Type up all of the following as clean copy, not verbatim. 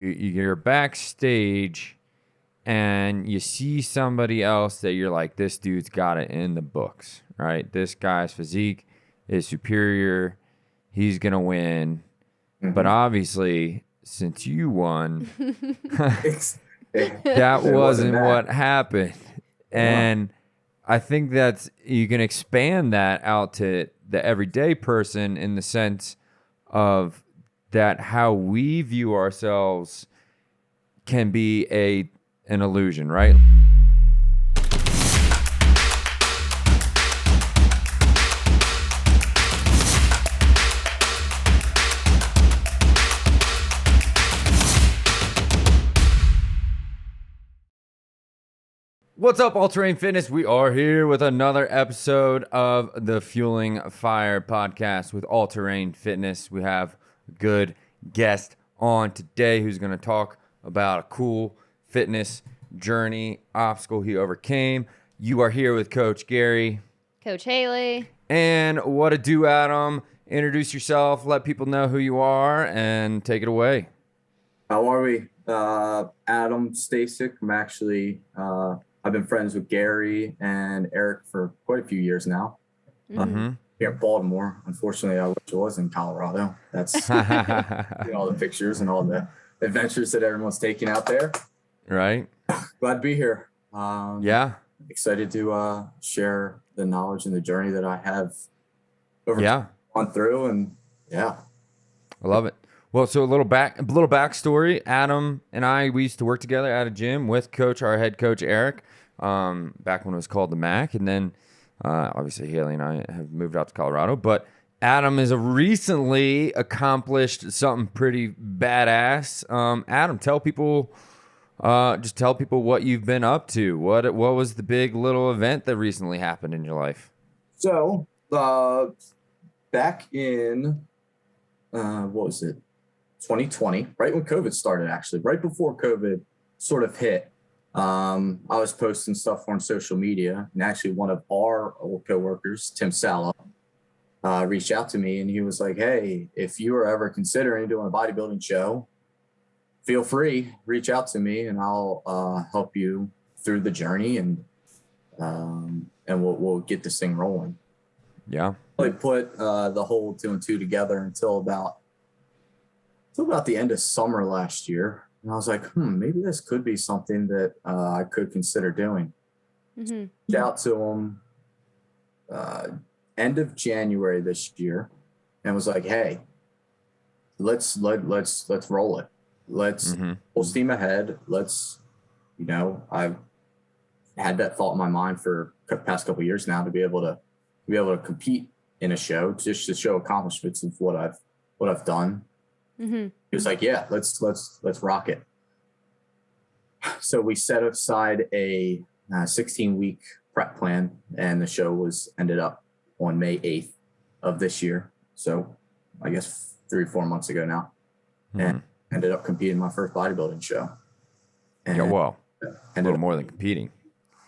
you're backstage and you see somebody else that you're like, this dude's got it in the books, right? This guy's physique is superior. He's going to win. Mm-hmm. But obviously, since you won, that wasn't what happened. And I think that's, you can expand that out to the everyday person in the sense of that how we view ourselves can be an illusion, right? What's up, All Terrain Fitness? We are here with another episode of the Fueling Fire podcast with All Terrain Fitness. We have a good guest on today who's going to talk about a cool fitness journey, obstacle he overcame. You are here with Coach Garry. Coach Hailey. And what to do, Adam. Introduce yourself, let people know who you are, and take it away. How are we? Adam Stasuk. I'm actually... I've been friends with Gary and Erick for quite a few years now. Mm-hmm. Here in Baltimore. Unfortunately, I wish it was in Colorado. That's all the pictures and all the adventures that everyone's taking out there. Right. Glad to be here. Yeah. Excited to share the knowledge and the journey that I have gone through, and I love it. Well, so a little backstory. Adam and we used to work together at a gym with our head coach, Erick, back when it was called the MAC. And then, obviously, Hailey and I have moved out to Colorado. But Adam has recently accomplished something pretty badass. Adam, tell people what you've been up to. What was the big little event that recently happened in your life? So, back in, what was it? 2020, right when COVID started, actually, right before COVID sort of hit, I was posting stuff on social media, and actually one of our old coworkers, Tim Sala, reached out to me, and he was like, hey, if you are ever considering doing a bodybuilding show, feel free, reach out to me, and I'll help you through the journey, and we'll get this thing rolling. Yeah. I put the whole 2 and 2 together until about the end of summer last year. And I was like, maybe this could be something that I could consider doing. Mm-hmm. Reached out to him end of January this year and was like, hey, let's roll it. Let's full steam ahead. I've had that thought in my mind for the past couple of years now to be able to compete in a show, just to show accomplishments of what I've done. Mm-hmm. He was like, yeah, let's rock it. So we set aside a 16-week prep plan, and the show ended up on May 8th of this year. So I guess 3 or 4 months ago now, and ended up competing in my first bodybuilding show. And a little more than competing.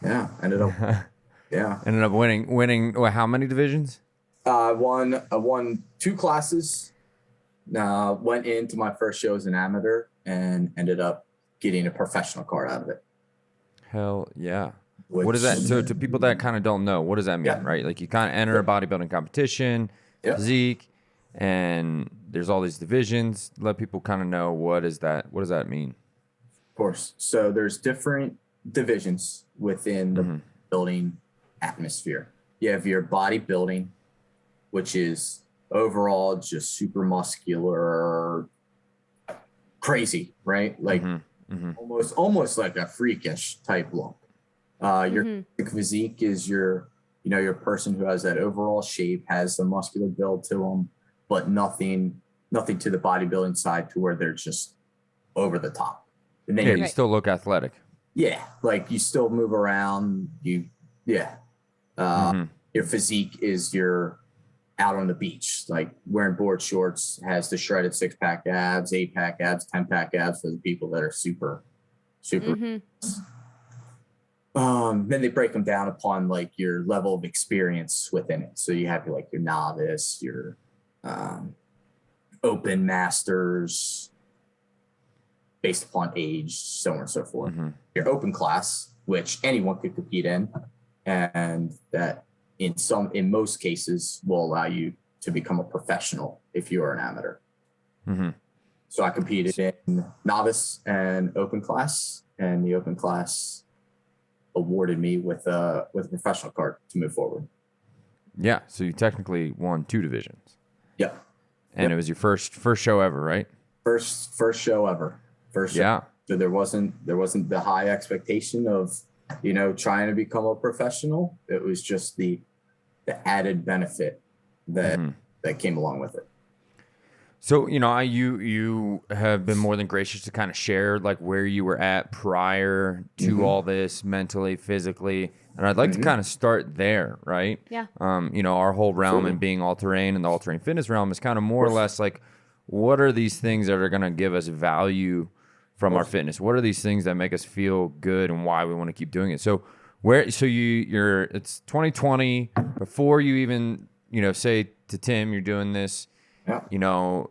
Yeah, ended up winning. How many divisions? I won 2 classes. Went into my first show as an amateur and ended up getting a professional card out of it. Hell yeah. What is that? So to people that kind of don't know, what does that mean, right? Like you kind of enter a bodybuilding competition, physique, and there's all these divisions. Let people kind of know what does that mean? Of course. So there's different divisions within the building atmosphere. You have your bodybuilding, which is overall just super muscular, crazy, right? Like almost like a freakish type look. Your physique is your person who has that overall shape, has the muscular build to them, but nothing to the bodybuilding side to where they're just over the top. And then you still look athletic. Yeah, like you still move around. Your physique is your out on the beach, like wearing board shorts, has the shredded 6-pack abs, 8-pack abs, 10-pack abs for the people that are super. Then they break them down upon like your level of experience within it. So you have your novice, your open masters, based upon age, so on and so forth. Mm-hmm. Your open class, which anyone could compete in, and that in most cases will allow you to become a professional if you are an amateur. Mm-hmm. So I competed in novice and open class, and the open class awarded me with a professional card to move forward. Yeah, so you technically won 2 divisions. Yep. And it was your first show ever, right? First show ever. First show. Yeah. So there wasn't the high expectation of, trying to become a professional. It was just the added benefit that came along with it. So, you have been more than gracious to kind of share like where you were at prior to all this mentally, physically. And I'd like to kind of start there, right? Yeah. Our whole realm and being all-terrain and the all-terrain fitness realm is kind of more or less like, what are these things that are going to give us value from our fitness? What are these things that make us feel good and why we want to keep doing it? So it's 2020 before you even, say to Tim, you're doing this. Yeah.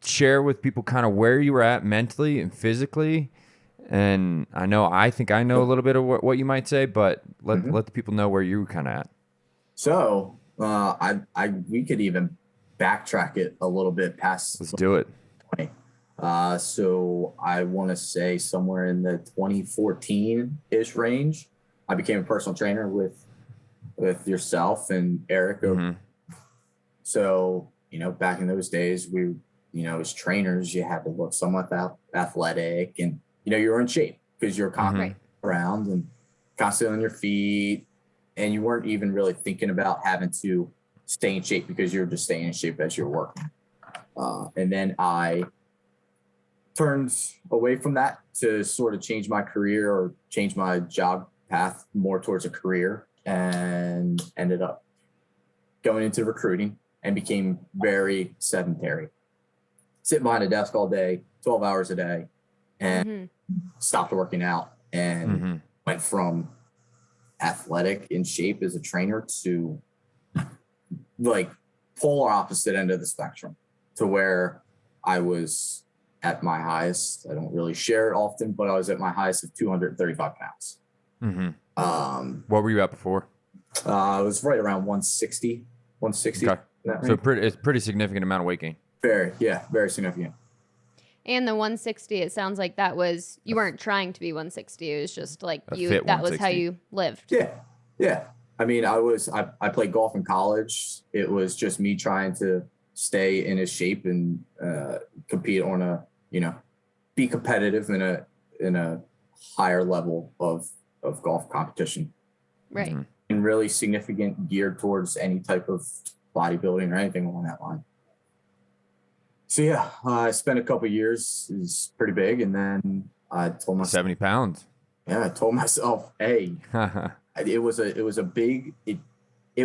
Share with people kind of where you were at mentally and physically. And I think I know a little bit of what you might say, but let the people know where you were kind of at. So we could even backtrack it a little bit past. Let's do it. 20. So I want to say somewhere in the 2014-ish range, I became a personal trainer with yourself and Erick. So, back in those days, we, as trainers, you had to look somewhat athletic and, you were in shape because you're constantly around and constantly on your feet. And you weren't even really thinking about having to stay in shape because you're just staying in shape as you're working. And then I turned away from that to sort of change my career or change my job path more towards a career, and ended up going into recruiting and became very sedentary. Sit behind a desk all day, 12 hours a day, and stopped working out and went from athletic in shape as a trainer to like polar opposite end of the spectrum, to where I was at my highest. I don't really share it often, but I was at my highest of 235 pounds. What were you at before? I was right around 160. Okay. So it's pretty significant amount of weight gain. Very significant. And the 160, it sounds like that was, you weren't trying to be 160. It was just like that was how you lived. Yeah. I mean, I played golf in college. It was just me trying to stay in a shape and compete on be competitive in a higher level of golf competition. Right. And really significant geared towards any type of bodybuilding or anything along that line. So yeah, I spent a couple of years, is pretty big, and then I told myself 70 pounds. Yeah, I told myself, hey, it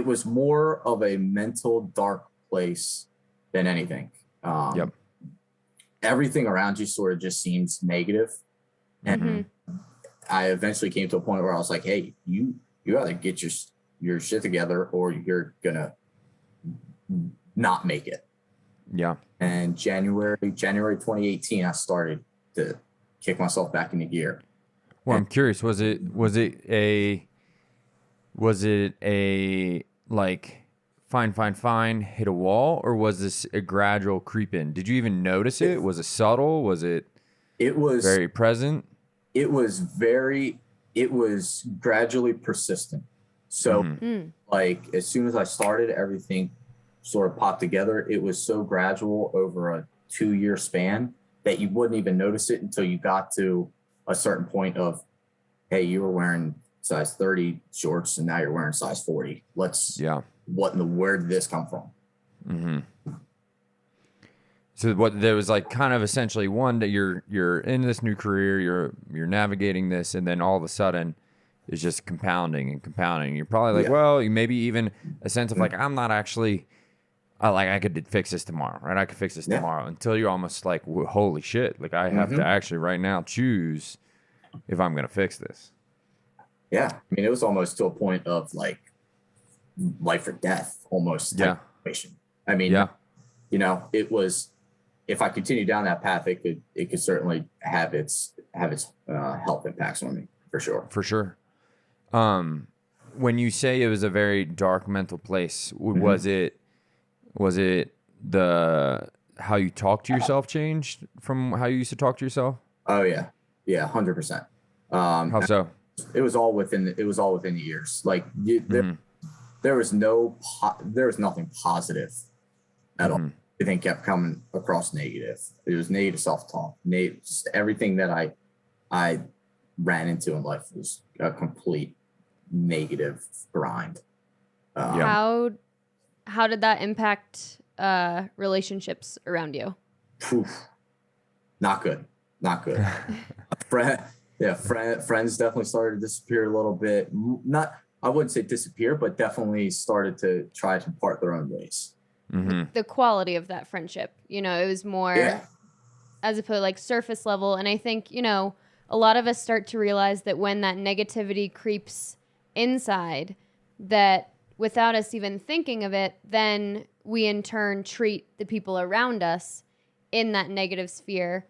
was more of a mental dark place than anything. Everything around you sort of just seems negative. And I eventually came to a point where I was like, hey, you either get your shit together or you're gonna not make it. Yeah. And January 2018, I started to kick myself back into gear. Well, I'm curious, was it a like fine, hit a wall, or was this a gradual creep in? Did you even notice it? Was it subtle? Was it very present? It was gradually persistent. So like as soon as I started, everything sort of popped together. It was so gradual over a 2-year span that you wouldn't even notice it until you got to a certain point of, hey, you were wearing size 30 shorts and now you're wearing size 40. Where did this come from? So there was like kind of essentially one that you're in this new career, you're navigating this, and then all of a sudden it's just compounding. You're probably like, well, maybe even a sense of like, I'm not actually I could fix this tomorrow, right? I could fix this tomorrow, until you're almost like, holy shit, like I have to actually right now choose if I'm going to fix this. Yeah. I mean, it was almost to a point of like life or death almost. Situation. I mean, it was if I continue down that path, it could certainly have its health impacts on me for sure. For sure. When you say it was a very dark mental place, was it the how you talk to yourself changed from how you used to talk to yourself? Oh yeah, 100%. How so? It was all within the years. Like there was nothing positive at all. Everything kept coming across negative. It was negative self-talk. Just everything that I ran into in life was a complete negative grind. How did that impact relationships around you? Not good. Friends definitely started to disappear a little bit. I wouldn't say disappear, but definitely started to try to part their own ways. The quality of that friendship, it was more as opposed like surface level. And I think, a lot of us start to realize that when that negativity creeps inside, that without us even thinking of it, then we in turn treat the people around us in that negative sphere.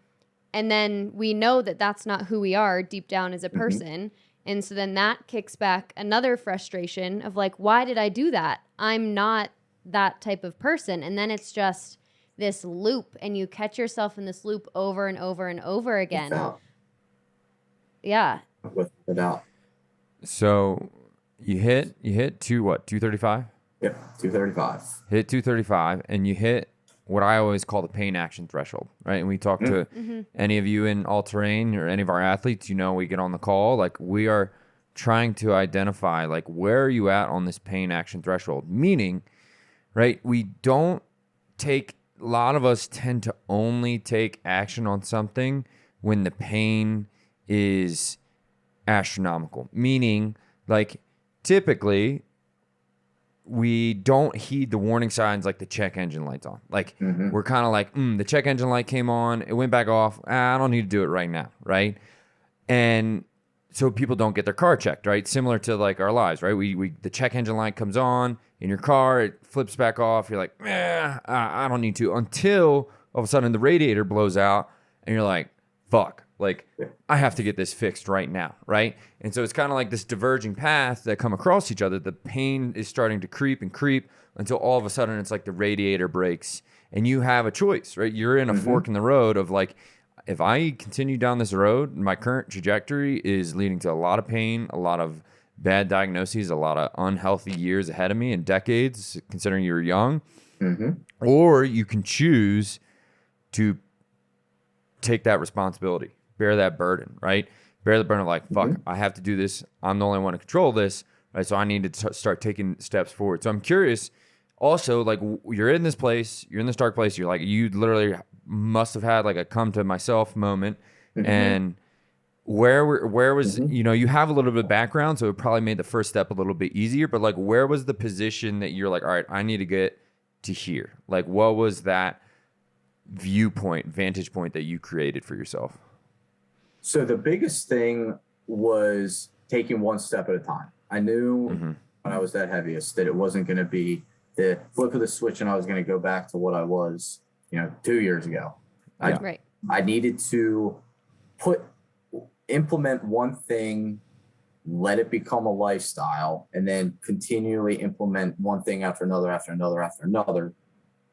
And then we know that that's not who we are deep down as a person. And so then that kicks back another frustration of like, why did I do that? I'm not that type of person. And then it's just this loop, and you catch yourself in this loop over and over and over again. Yeah. Without a doubt. So you hit 235? Yep, 235. Hit 235, and you hit what I always call the pain action threshold, right? And we talk to any of you in all terrain or any of our athletes, we get on the call, like we are trying to identify like where are you at on this pain action threshold? Meaning, right, a lot of us tend to only take action on something when the pain is astronomical. Meaning, like typically we don't heed the warning signs like the check engine light's on. Like we're kind of like, the check engine light came on, it went back off. I don't need to do it right now, right? And so people don't get their car checked, right? Similar to like our lives, right? We the check engine light comes on in your car, it flips back off. You're like, I don't need to, until all of a sudden the radiator blows out and you're like, fuck. Like, I have to get this fixed right now, right? And so it's kind of like this diverging path that come across each other. The pain is starting to creep until all of a sudden it's like the radiator breaks and you have a choice, right? You're in a fork in the road of like, if I continue down this road, my current trajectory is leading to a lot of pain, a lot of bad diagnoses, a lot of unhealthy years ahead of me and decades, considering you're young. Or you can choose to take that responsibility. Bear that burden, right? Bear the burden of like, fuck, I have to do this. I'm the only one to control this, right? So I need to start taking steps forward. So I'm curious also, like you're in this place, you're in this dark place. You're like, you literally must have had like a come to myself moment. And where was, you have a little bit of background, so it probably made the first step a little bit easier, but like, where was the position that you're like, all right, I need to get to here? Like, what was that vantage point that you created for yourself? So the biggest thing was taking one step at a time. I knew when I was that heaviest that it wasn't going to be the flip of the switch and I was going to go back to what I was, 2 years ago. I needed to implement one thing, let it become a lifestyle, and then continually implement one thing after another,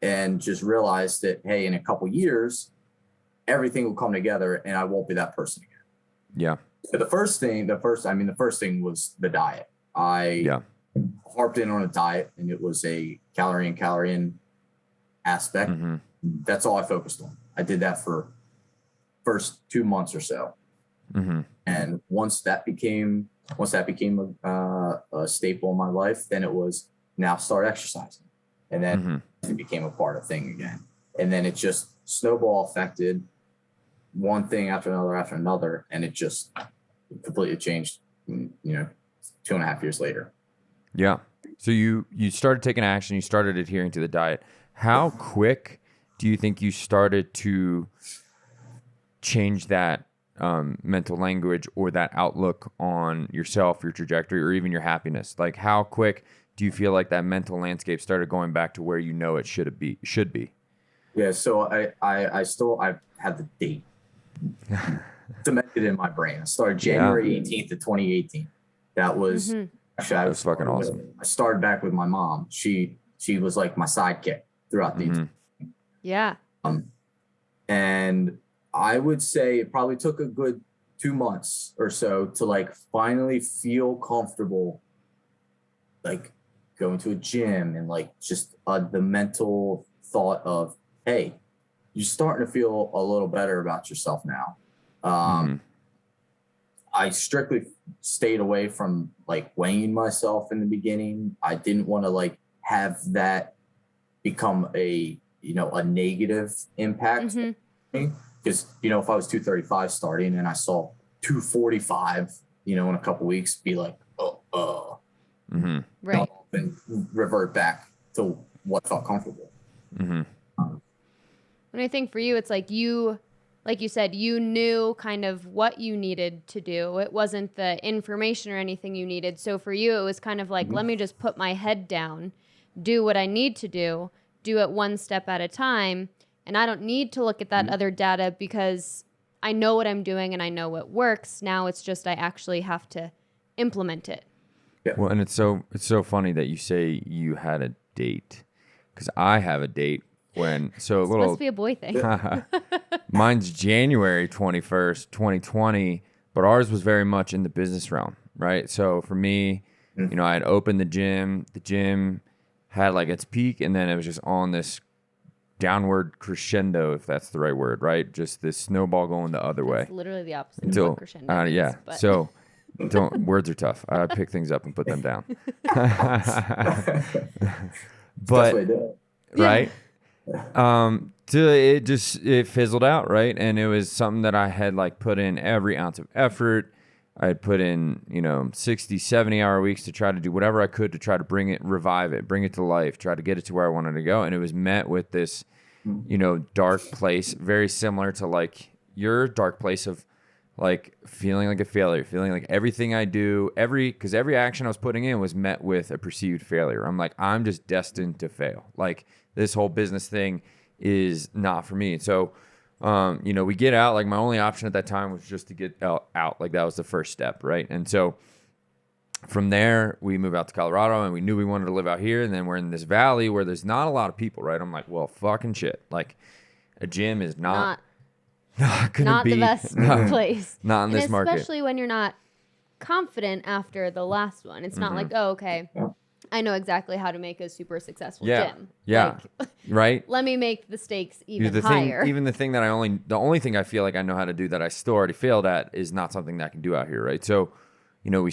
and just realize that, hey, in a couple years, everything will come together and I won't be that person again. Yeah. So the first thing was the diet. I harped in on a diet, and it was a calorie in aspect. That's all I focused on. I did that for first 2 months or so. And once that became a staple in my life, then it was now start exercising. And then it became a part of thing again. And then it just snowball affected one thing after another. And it just completely changed, 2.5 years later. Yeah. So you started taking action, you started adhering to the diet. How quick do you think you started to change that mental language or that outlook on yourself, your trajectory, or even your happiness? Like, how quick do you feel like that mental landscape started going back to where it should be? Yeah. So I still, I have the date cemented in my brain. I started January 18th of 2018. That was, actually, That was fucking awesome. I started back with my mom. She was like my sidekick throughout the, Yeah. And I would say it probably took a good 2 months or so to like finally feel comfortable, like going to a gym and like just the mental thought of, hey, you're starting to feel a little better about yourself now. I strictly stayed away from like weighing myself in the beginning. I didn't want to like have that become a, you know, a negative impact. Because, you know, if I was 235 starting and I saw 245, you know, in a couple weeks, be like, right, and revert back to what felt comfortable. And I think for you, it's like you said, you knew kind of what you needed to do. It wasn't the information or anything you needed. So for you, it was kind of like, let me just put my head down, do what I need to do it one step at a time. And I don't need to look at that other data because I know what I'm doing and I know what works. Now it's just I actually have to implement it. Yeah. Well, and it's so funny that you say you had a date, because I have a date when must be a boy thing. Mine's January 21st, 2020, but ours was very much in the business realm, right? So for me, you know, I had opened the gym. The gym had like its peak, and then it was just on this downward crescendo, if that's the right word, right? Just this snowball going the other way. Literally the opposite of what crescendo yeah. But. So words are tough. I pick things up and put them down. But right. It fizzled out, right? And it was something that I had like put in every ounce of effort. I had put in, you know, 60, 70-hour weeks to try to do whatever I could to try to revive it, bring it to life, try to get it to where I wanted to go. And it was met with this, you know, dark place, very similar to like your dark place of like feeling like a failure, feeling like everything I do, because every action I was putting in was met with a perceived failure. I'm like, I'm just destined to fail. Like this whole business thing is not for me. And so, you know, we get out, like my only option at that time was just to get out. Like that was the first step. Right. And so from there we moved out to Colorado and we knew we wanted to live out here. And then we're in this valley where there's not a lot of people. Right. I'm like, well, fucking shit. Like a gym is not the best place. Not in this market. Especially when you're not confident after the last one. It's not like, oh, okay, I know exactly how to make a super successful gym. Yeah. Like, right. Let me make the stakes even higher. The only thing I feel like I know how to do that I still already failed at is not something that I can do out here. Right. So, you know,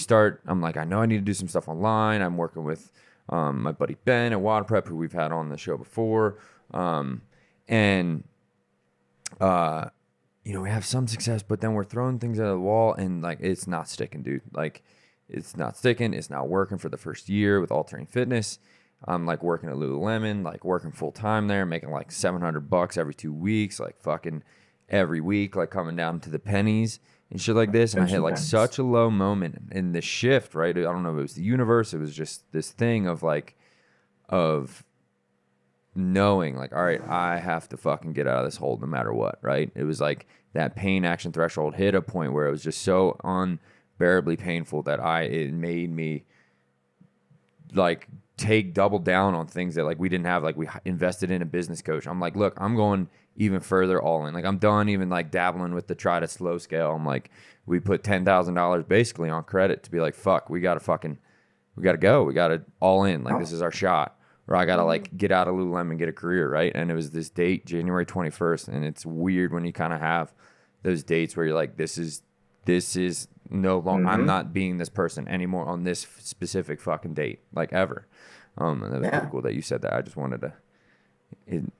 I'm like, I know I need to do some stuff online. I'm working with my buddy Ben at Water Prep, who we've had on the show before. You know, we have some success, but then we're throwing things at the wall and like, it's not sticking, dude. Like it's not sticking. It's not working for the first year with All Terrain Fitness. I'm like working at Lululemon, like working full time there, making like $700 every 2 weeks, like fucking every week, like coming down to the pennies and shit like this. And I hit like such a low moment in the shift, right? I don't know if it was the universe. It was just this thing of knowing like, all right, I have to fucking get out of this hole no matter what, right? It was like that pain action threshold hit a point where it was just so unbearably painful that it made me like double down on things that like we didn't have. Like we invested in a business coach. I'm like, look, I'm going even further all in. Like I'm done even like dabbling with the try to slow scale. I'm like, we put $10,000 basically on credit to be like, fuck, we got to go. We got to all in. Like this is our shot. Or I got to like get out of Lululemon and get a career, right? And it was this date, January 21st. And it's weird when you kind of have those dates where you're like, this is no longer, I'm not being this person anymore on this specific fucking date, like ever. And that was pretty cool that you said that. I just wanted to,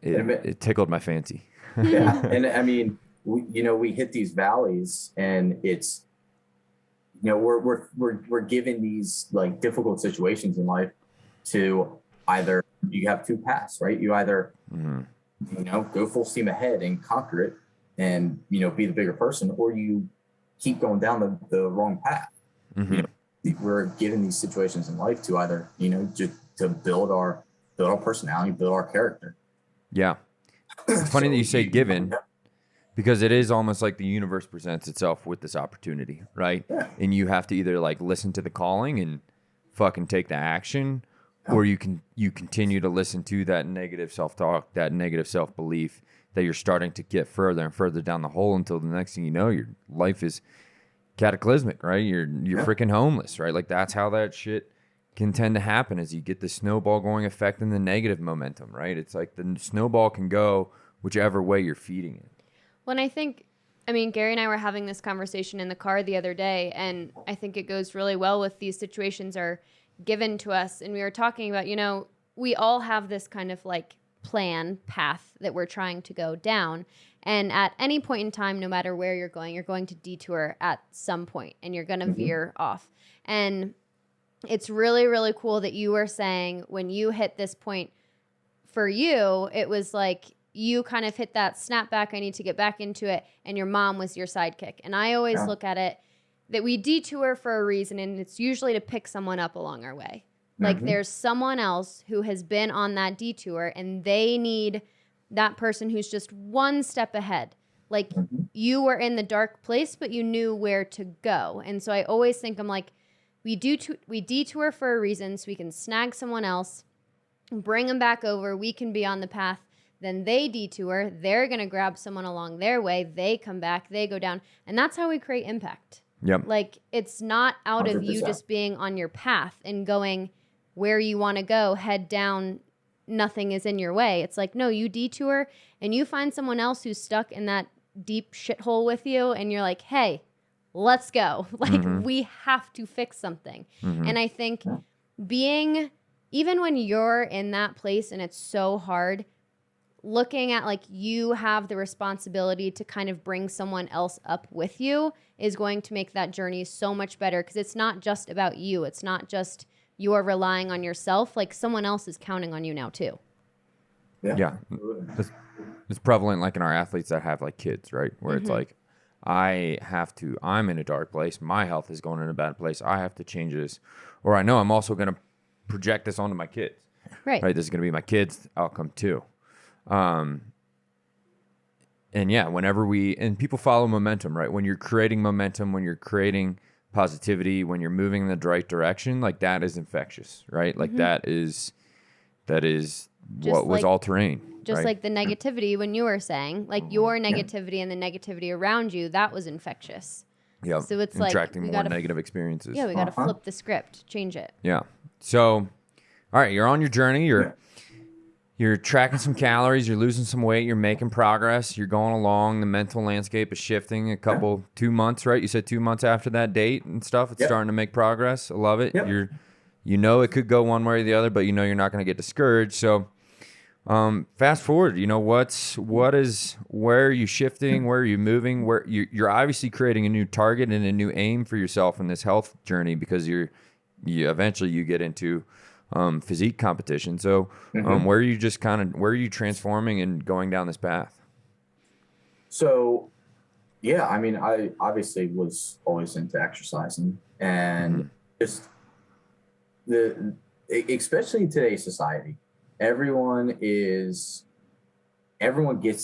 it tickled my fancy. Yeah. And I mean, we hit these valleys and it's, you know, we're given these like difficult situations in life to either you have two paths, right? You either, go full steam ahead and conquer it and, be the bigger person, or you keep going down the wrong path. We're given these situations in life to either, just to build our personality, build our character. Yeah. It's funny that you say given, because it is almost like the universe presents itself with this opportunity, right? Yeah. And you have to either like listen to the calling and fucking take the action, or you continue to listen to that negative self-talk, that negative self-belief that you're starting to get further and further down the hole until the next thing you know, your life is cataclysmic, right? You're freaking homeless, right? Like that's how that shit can tend to happen, as you get the snowball going effect and the negative momentum, right? It's like the snowball can go whichever way you're feeding it. Well, and I mean, Gary and I were having this conversation in the car the other day, and I think it goes really well with these situations are given to us. And we were talking about, you know, we all have this kind of like path that we're trying to go down. And at any point in time, no matter where you're going to detour at some point and you're going to veer off. And it's really, really cool that you were saying when you hit this point for you, it was like you kind of hit that snap back, I need to get back into it. And your mom was your sidekick. And I always look at it that we detour for a reason, and it's usually to pick someone up along our way. Like there's someone else who has been on that detour and they need that person who's just one step ahead. Like you were in the dark place, but you knew where to go. And so I always think, I'm like, we detour for a reason so we can snag someone else, bring them back over. We can be on the path. Then they detour. They're going to grab someone along their way. They come back. They go down. And that's how we create impact. Yep. Like it's not out 100%. of you just being on your path and going where you want to go, head down, nothing is in your way. It's like, no, you detour and you find someone else who's stuck in that deep shithole with you. And you're like, hey, let's go. Like we have to fix something. And I think being, even when you're in that place and it's so hard, looking at like you have the responsibility to kind of bring someone else up with you is going to make that journey so much better, because it's not just about you. It's not just you're relying on yourself. Like someone else is counting on you now too. Yeah. It's prevalent like in our athletes that have like kids, right? Where it's like, I'm in a dark place. My health is going in a bad place. I have to change this. Or I know I'm also going to project this onto my kids. Right. This is going to be my kids' outcome too. And yeah, whenever and people follow momentum, right? When you're creating momentum, when you're creating positivity, when you're moving in the right direction, like that is infectious, right? Like that is just what was all terrain. Just right? like the negativity when you were saying, like your negativity and the negativity around you, that was infectious. Yeah. So it's attracting like more negative experiences. Yeah, we got to flip the script, change it. Yeah. So, all right, you're on your journey. You're tracking some calories. You're losing some weight. You're making progress. You're going along. The mental landscape is shifting 2 months, right? You said 2 months after that date and stuff. It's starting to make progress. I love it. Yep. You know it could go one way or the other, but you know you're not going to get discouraged. So, fast forward. You know where are you shifting? Where are you moving? Where you're obviously creating a new target and a new aim for yourself in this health journey, because you eventually get into physique competition. So where are you transforming and going down this path? So, yeah, I mean, I obviously was always into exercising, and just especially in today's society, everyone gets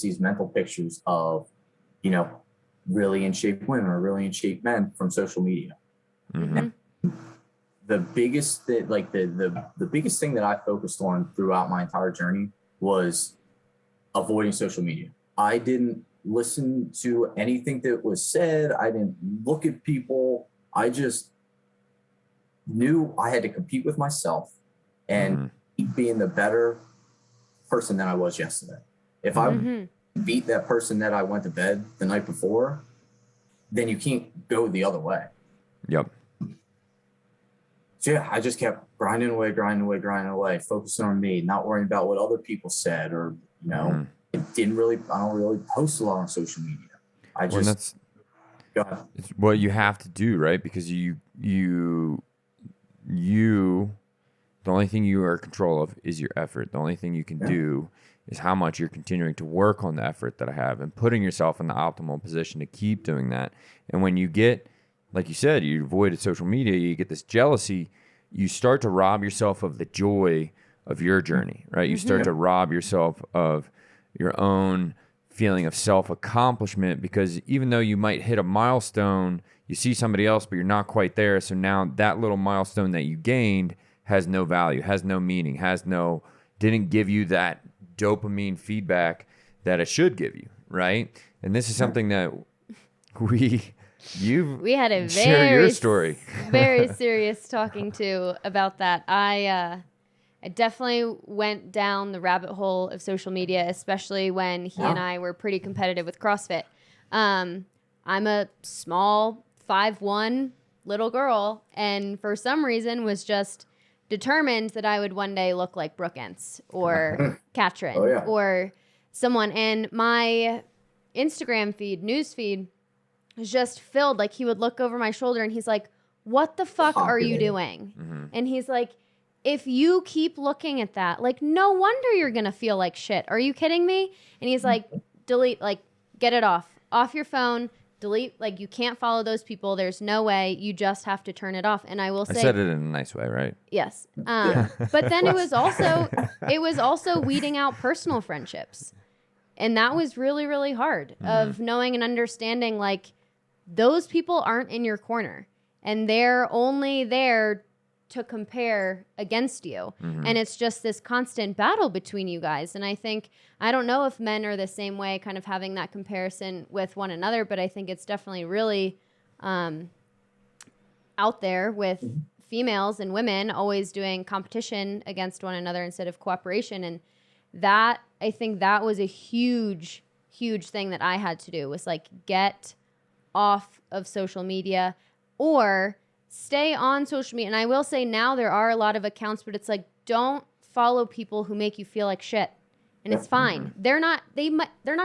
these mental pictures of, you know, really in shape women or really in shape men from social media. The biggest thing, like the biggest thing that I focused on throughout my entire journey was avoiding social media. I didn't listen to anything that was said. I didn't look at people. I just knew I had to compete with myself and keep being the better person than I was yesterday. If I beat that person that I went to bed the night before, then you can't go the other way. Yep. So yeah, I just kept grinding away, focusing on me, not worrying about what other people said, or, you know, I don't really post a lot on social media. Go ahead. It's what you have to do, right? Because the only thing you are in control of is your effort. The only thing you can do is how much you're continuing to work on the effort that I have and putting yourself in the optimal position to keep doing that. And when you get, like you said, you avoided social media, you get this jealousy, you start to rob yourself of the joy of your journey, right? You start to rob yourself of your own feeling of self-accomplishment, because even though you might hit a milestone, you see somebody else, but you're not quite there. So now that little milestone that you gained has no value, has no meaning, didn't give you that dopamine feedback that it should give you, right? And this is something that we had a share your story. Very serious talking to about that. I definitely went down the rabbit hole of social media, especially when he and I were pretty competitive with CrossFit. I'm a small 5'1" little girl, and for some reason was just determined that I would one day look like Brooke Entz or Katrin or someone. And my Instagram feed, news feed, was just filled. Like, he would look over my shoulder and he's like, "What the fuck are you doing?" Mm-hmm. And he's like, "If you keep looking at that, like, no wonder you're going to feel like shit. Are you kidding me?" And he's like, "Delete, like, get it off your phone. Delete, like, you can't follow those people. There's no way. You just have to turn it off." And I will say, I said it in a nice way, right? Yes. But then it was also weeding out personal friendships. And that was really, really hard, of knowing and understanding, like, those people aren't in your corner and they're only there to compare against you. And it's just this constant battle between you guys. And I don't know if men are the same way, kind of having that comparison with one another, but I think it's definitely really out there with females and women always doing competition against one another instead of cooperation. And that, I think that was a huge, huge thing that I had to do, was like, get off of social media or stay on social media. And I will say now there are a lot of accounts, but it's like, don't follow people who make you feel like shit. And it's fine. They're not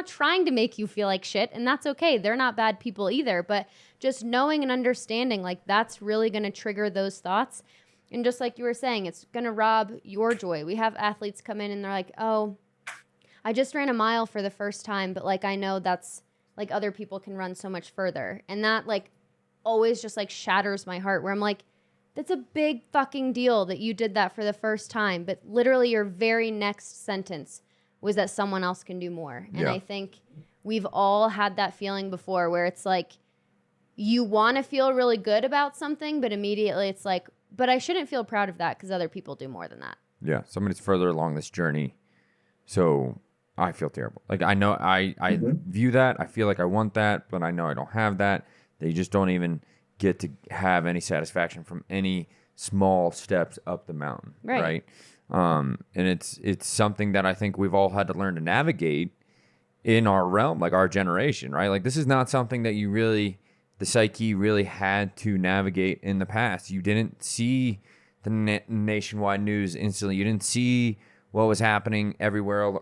trying to make you feel like shit, and that's okay. They're not bad people either, but just knowing and understanding, like, that's really going to trigger those thoughts. And just like you were saying, it's going to rob your joy. We have athletes come in and they're like, "Oh, I just ran a mile for the first time, but like, I know that's like, other people can run so much further." And that, like, always just like shatters my heart, where I'm like, that's a big fucking deal that you did that for the first time, but literally your very next sentence was that someone else can do more. And I think we've all had that feeling before, where it's like, you want to feel really good about something, but immediately it's like, but I shouldn't feel proud of that because other people do more than that. Yeah, somebody's further along this journey, so I feel terrible. Like, I know I view that, I feel like I want that, but I know I don't have that. They just don't even get to have any satisfaction from any small steps up the mountain, right? And it's something that I think we've all had to learn to navigate in our realm, like our generation, right? Like, this is not something that the psyche really had to navigate in the past. You didn't see the nationwide news instantly. You didn't see what was happening everywhere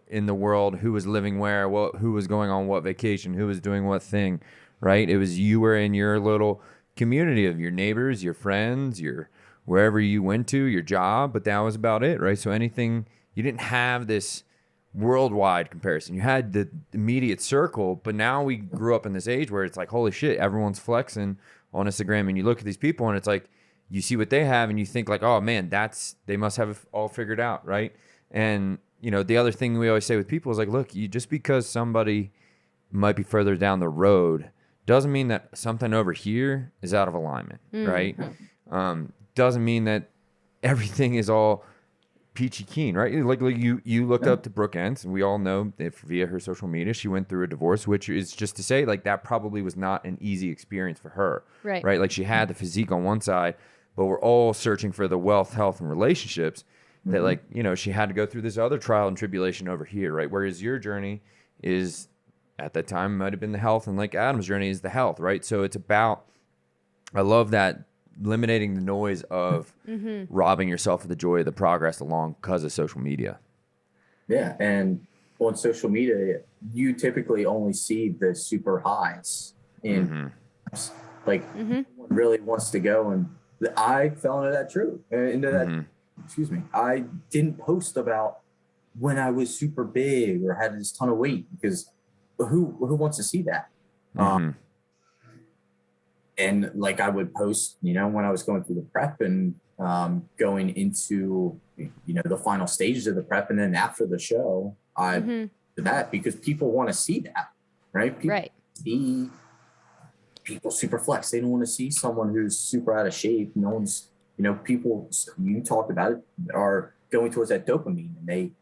in the world, who was living where, who was going on what vacation, who was doing what thing, right? It was, you were in your little community of your neighbors, your friends, wherever you went to, your job, but that was about it, right? So anything, you didn't have this worldwide comparison. You had the immediate circle, but now we grew up in this age where it's like, holy shit, everyone's flexing on Instagram, and you look at these people and it's like, you see what they have and you think like, oh man, they must have it all figured out, right? And you know, the other thing we always say with people is like, look, just because somebody might be further down the road doesn't mean that something over here is out of alignment, right? Doesn't mean that everything is all peachy keen, right? Like you looked up to Brooke Entz, and we all know that via her social media, she went through a divorce, which is just to say, like, that probably was not an easy experience for her, right? Like, she had the physique on one side, but we're all searching for the wealth, health, and relationships that, like, you know, she had to go through this other trial and tribulation over here, right? Whereas your journey is, at that time, might have been the health, and like Adam's journey is the health, right? So it's about, I love that, eliminating the noise of robbing yourself of the joy of the progress along because of social media. Yeah, and on social media, you typically only see the super highs. And like, no one really wants to go, and I fell into that excuse me. I didn't post about when I was super big or had this ton of weight, because who wants to see that? And like, I would post, you know, when I was going through the prep and going into, you know, the final stages of the prep. And then after the show, I that because people want to see that, right? People see people super flex. They don't want to see someone who's super out of shape. No one's, people, you talked about it, are going towards that dopamine, and they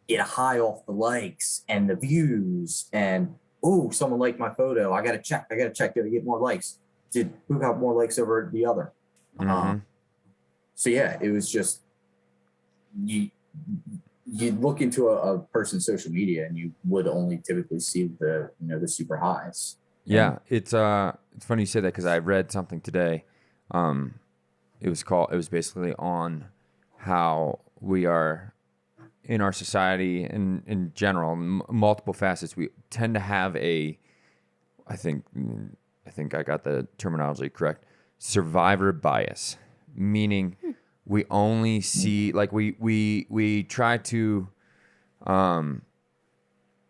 get a high off the likes and the views and, oh, someone liked my photo. I got to check. Did I get more likes? Who got more likes over the other? So yeah, it was just, you look into a person's social media and you would only typically see the super highs. Yeah, it's funny you say that because I read something today. It was basically on how we are in our society and in general, multiple facets. We tend to have I think I got the terminology correct, survivor bias, meaning we only see, like we try to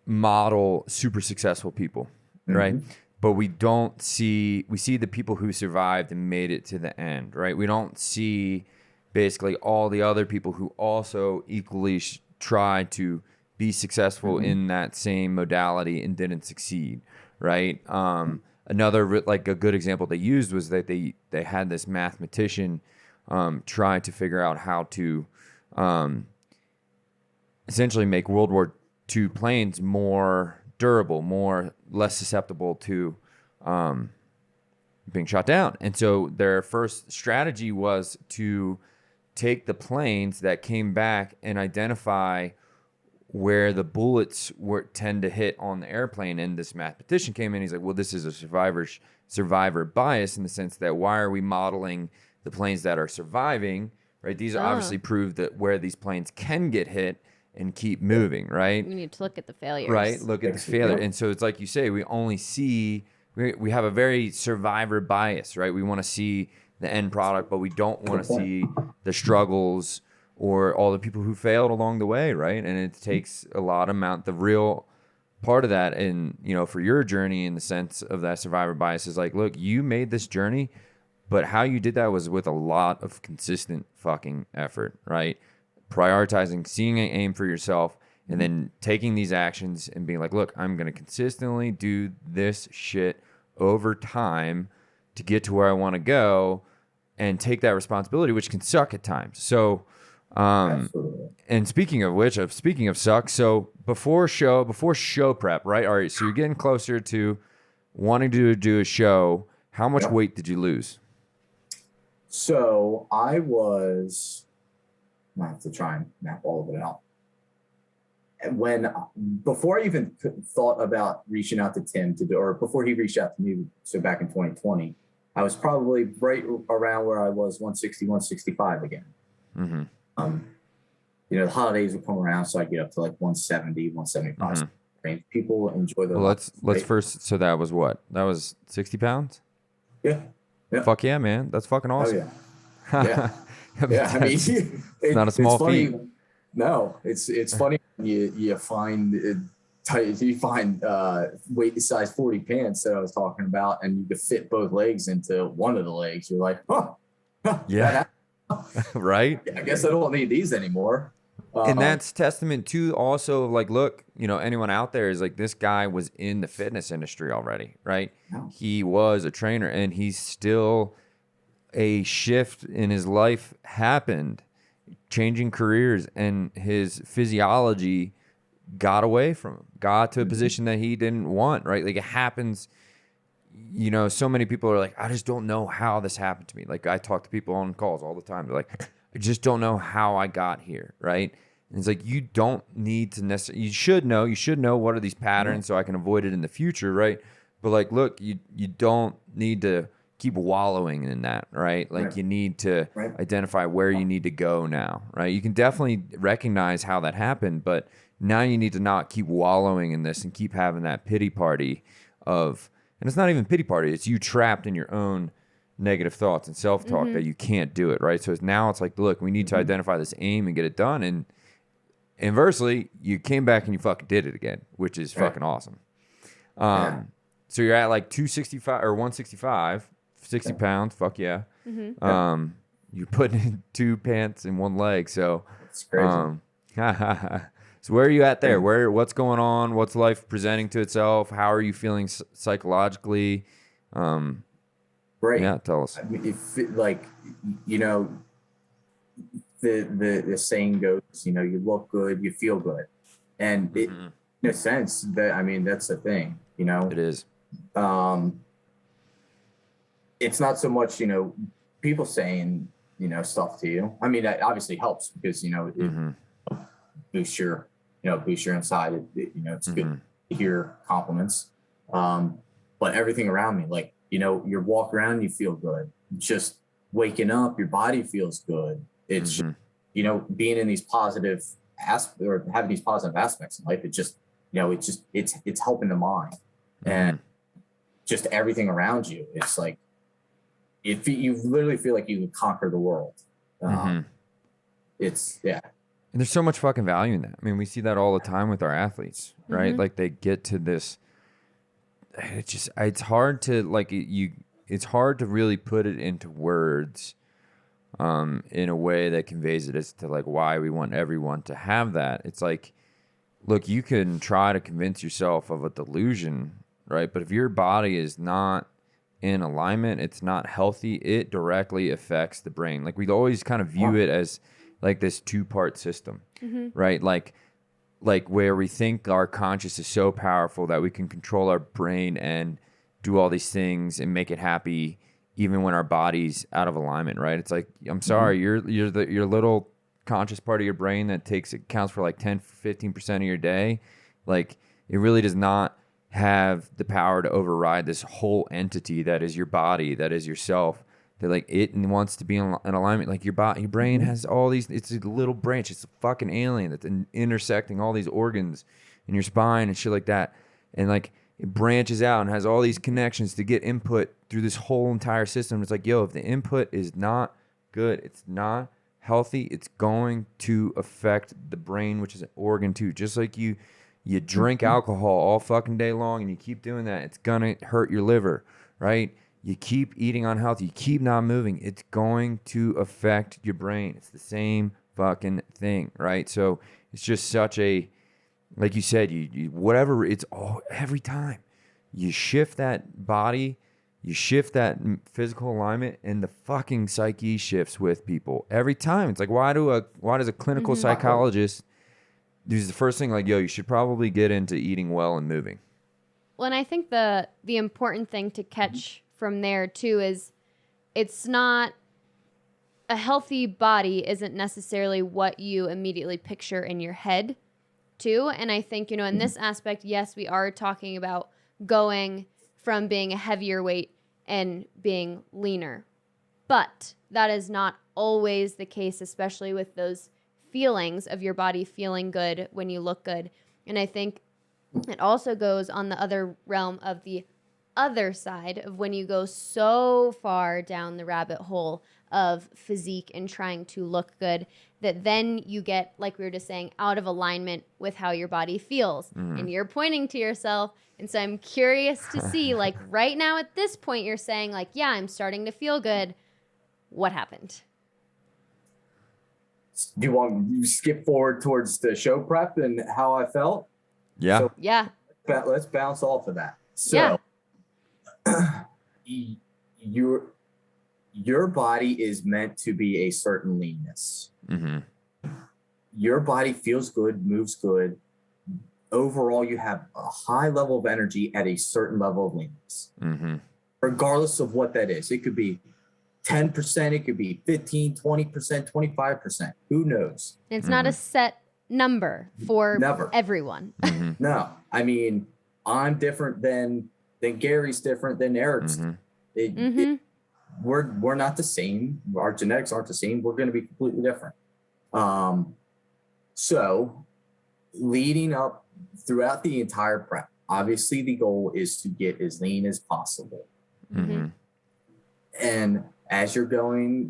model super successful people, right? But we see the people who survived and made it to the end, right? We don't see basically all the other people who also equally try to be successful in that same modality and didn't succeed, right? Another, like a good example they used was that they had this mathematician try to figure out how to essentially make World War II planes more durable, less susceptible to being shot down. And so their first strategy was to take the planes that came back and identify where the bullets tend to hit on the airplane. And this mathematician came in, he's like, well, this is a survivor bias, in the sense that why are we modeling the planes that are surviving, right? These obviously prove that where these planes can get hit and keep moving, right? We need to look at the failures. Right, look at the failure. And so it's like you say, we only see, we have a very survivor bias, right? We want to see the end product, but we don't want to see the struggles or all the people who failed along the way, right? And it takes a lot amount, the real part of that, and for your journey, in the sense of that survivor bias, is like, look, you made this journey, but how you did that was with a lot of consistent fucking effort, right? Prioritizing, seeing an aim for yourself, and then taking these actions and being like, look, I'm going to consistently do this shit over time to get to where I want to go, and take that responsibility, which can suck at times. So, and speaking of suck, so before show prep, right? All right, so you're getting closer to wanting to do a show. How much weight did you lose? So I have to try and map all of it out. Before I even thought about reaching out to Tim or before he reached out to me, so back in 2020, I was probably right around where I was, 160, 165 again. The holidays would come around, so I get up to like 170, 175. People enjoy their life. Let's first. So that was what? That was 60 pounds. Yeah. Fuck yeah, man. That's fucking awesome. Oh, yeah. Yeah. I mean, it's not a small feat. No, it's funny when you find weight size 40 pants that I was talking about, and you could fit both legs into one of the legs. You're like, yeah, right. I guess I don't need these anymore. And that's testament to also, like, look, anyone out there is like, this guy was in the fitness industry already, right? No. He was a trainer, and he's still, a shift in his life happened, changing careers, and his physiology got away from him, got to a position that he didn't want, right? Like, it happens, so many people are like, I just don't know how this happened to me. Like, I talk to people on calls all the time. They're like, I just don't know how I got here, right? And it's like, you don't need to necessarily, you should know what are these patterns so I can avoid it in the future, right? But like, look, you don't need to keep wallowing in that, right? Like, you need to identify where you need to go now, right? You can definitely recognize how that happened, but now you need to not keep wallowing in this and keep having that pity party of, and it's not even pity party, it's you trapped in your own negative thoughts and self-talk that you can't do it, right? So now it's like, look, we need to identify this aim and get it done. And inversely, you came back and you fucking did it again, which is fucking awesome. So you're at like 265 or 165, 60 pounds. Fuck yeah. You're putting in 2 pants in one leg. So it's crazy. So where are you at there? What's going on? What's life presenting to itself? How are you feeling psychologically? Great. Yeah, tell us. I mean, the saying goes, you look good, you feel good. And it, in a sense, that's the thing, It is. It's not so much, people saying, stuff to you. I mean, that obviously helps because, it boosts your inside. It's good to hear compliments. But everything around me, like, you walk around, you feel good. Just waking up, your body feels good. It's, being in these positive or having these positive aspects in life. It just, it's helping the mind and just everything around you. It's like, if you literally feel like you can conquer the world. It's, yeah. And there's so much fucking value in that. I mean, we see that all the time with our athletes, right? Like they get to this, it's hard to it's hard to really put it into words in a way that conveys it as to like why we want everyone to have that. It's like, look, you can try to convince yourself of a delusion, right? But if your body is not in alignment, it's not healthy, it directly affects the brain. Like we always kind of view it as like this two-part system, right? Like where we think our conscious is so powerful that we can control our brain and do all these things and make it happy even when our body's out of alignment, right? It's like, I'm sorry, your little conscious part of your brain that counts for like 10-15% of your day, like it really does not have the power to override this whole entity that is your body, that is yourself, that like it wants to be in alignment. Like your brain has all these, it's a little branch, it's a fucking alien that's intersecting all these organs in your spine and shit like that. And like it branches out and has all these connections to get input through this whole entire system. It's like, yo, if the input is not good, it's not healthy, it's going to affect the brain, which is an organ too. Just like you drink alcohol all fucking day long and you keep doing that, it's gonna hurt your liver, right? You keep eating unhealthy, you keep not moving, it's going to affect your brain. It's the same fucking thing, right? So it's just such a, like you said, you whatever, it's all, every time you shift that body, you shift that physical alignment, and the fucking psyche shifts with people every time. It's like, why does a clinical psychologist, this is the first thing, like, yo, you should probably get into eating well and moving. Well, and I think the important thing to catch from there too is it's not, a healthy body isn't necessarily what you immediately picture in your head too. And I think, in this aspect, yes, we are talking about going from being a heavier weight and being leaner. But that is not always the case, especially with those feelings of your body feeling good when you look good. And I think it also goes on the other realm of the other side of when you go so far down the rabbit hole of physique and trying to look good that then you get, like we were just saying, out of alignment with how your body feels. And you're pointing to yourself. And so I'm curious to see, like right now at this point, you're saying like, yeah, I'm starting to feel good. What happened? Do you want to skip forward towards the show prep and how I felt? Yeah. So, yeah. Let's bounce off of that. So your body is meant to be a certain leanness. Your body feels good, moves good. Overall, you have a high level of energy at a certain level of leanness, regardless of what that is. It could be 10%, it could be 15, 20%, 25%. Who knows? It's not a set number for everyone. No, I mean, I'm different than Gary's different than Erick's. We're not the same. Our genetics aren't the same. We're going to be completely different. So leading up throughout the entire prep, obviously the goal is to get as lean as possible. And as you're going,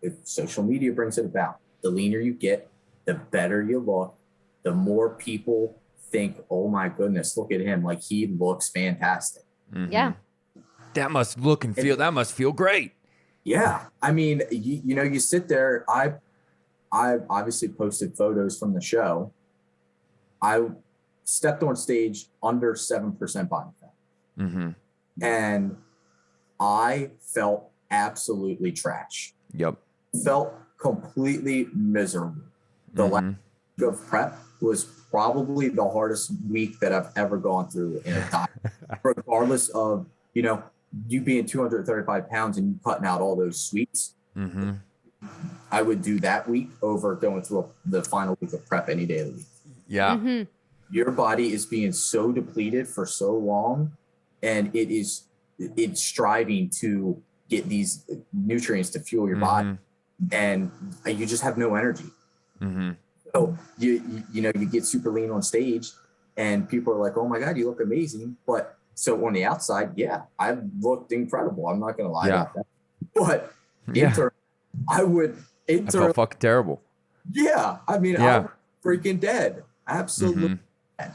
if social media brings it about, the leaner you get, the better you look, the more people think, oh my goodness, look at him. Like he looks fantastic. Yeah. That must look and feel, that must feel great. Yeah. I mean, you sit there, I obviously posted photos from the show I stepped on stage under 7% body fat. Mm-hmm. And I felt absolutely trash. Yep. Felt completely miserable. The last week of prep was probably the hardest week that I've ever gone through in a diet, regardless of, you know, you being 235 pounds and you cutting out all those sweets. Mm-hmm. I would do that week over going through the final week of prep any day of the week. Yeah. Mm-hmm. Your body is being so depleted for so long, and it's striving to get these nutrients to fuel your body, and you just have no energy. Mm-hmm. So you know, you get super lean on stage and people are like, oh my God, you look amazing. But so on the outside, yeah, I looked incredible. I'm not going to lie about that. But I felt fucking terrible. Yeah. I mean, I'm freaking dead. Absolutely dead.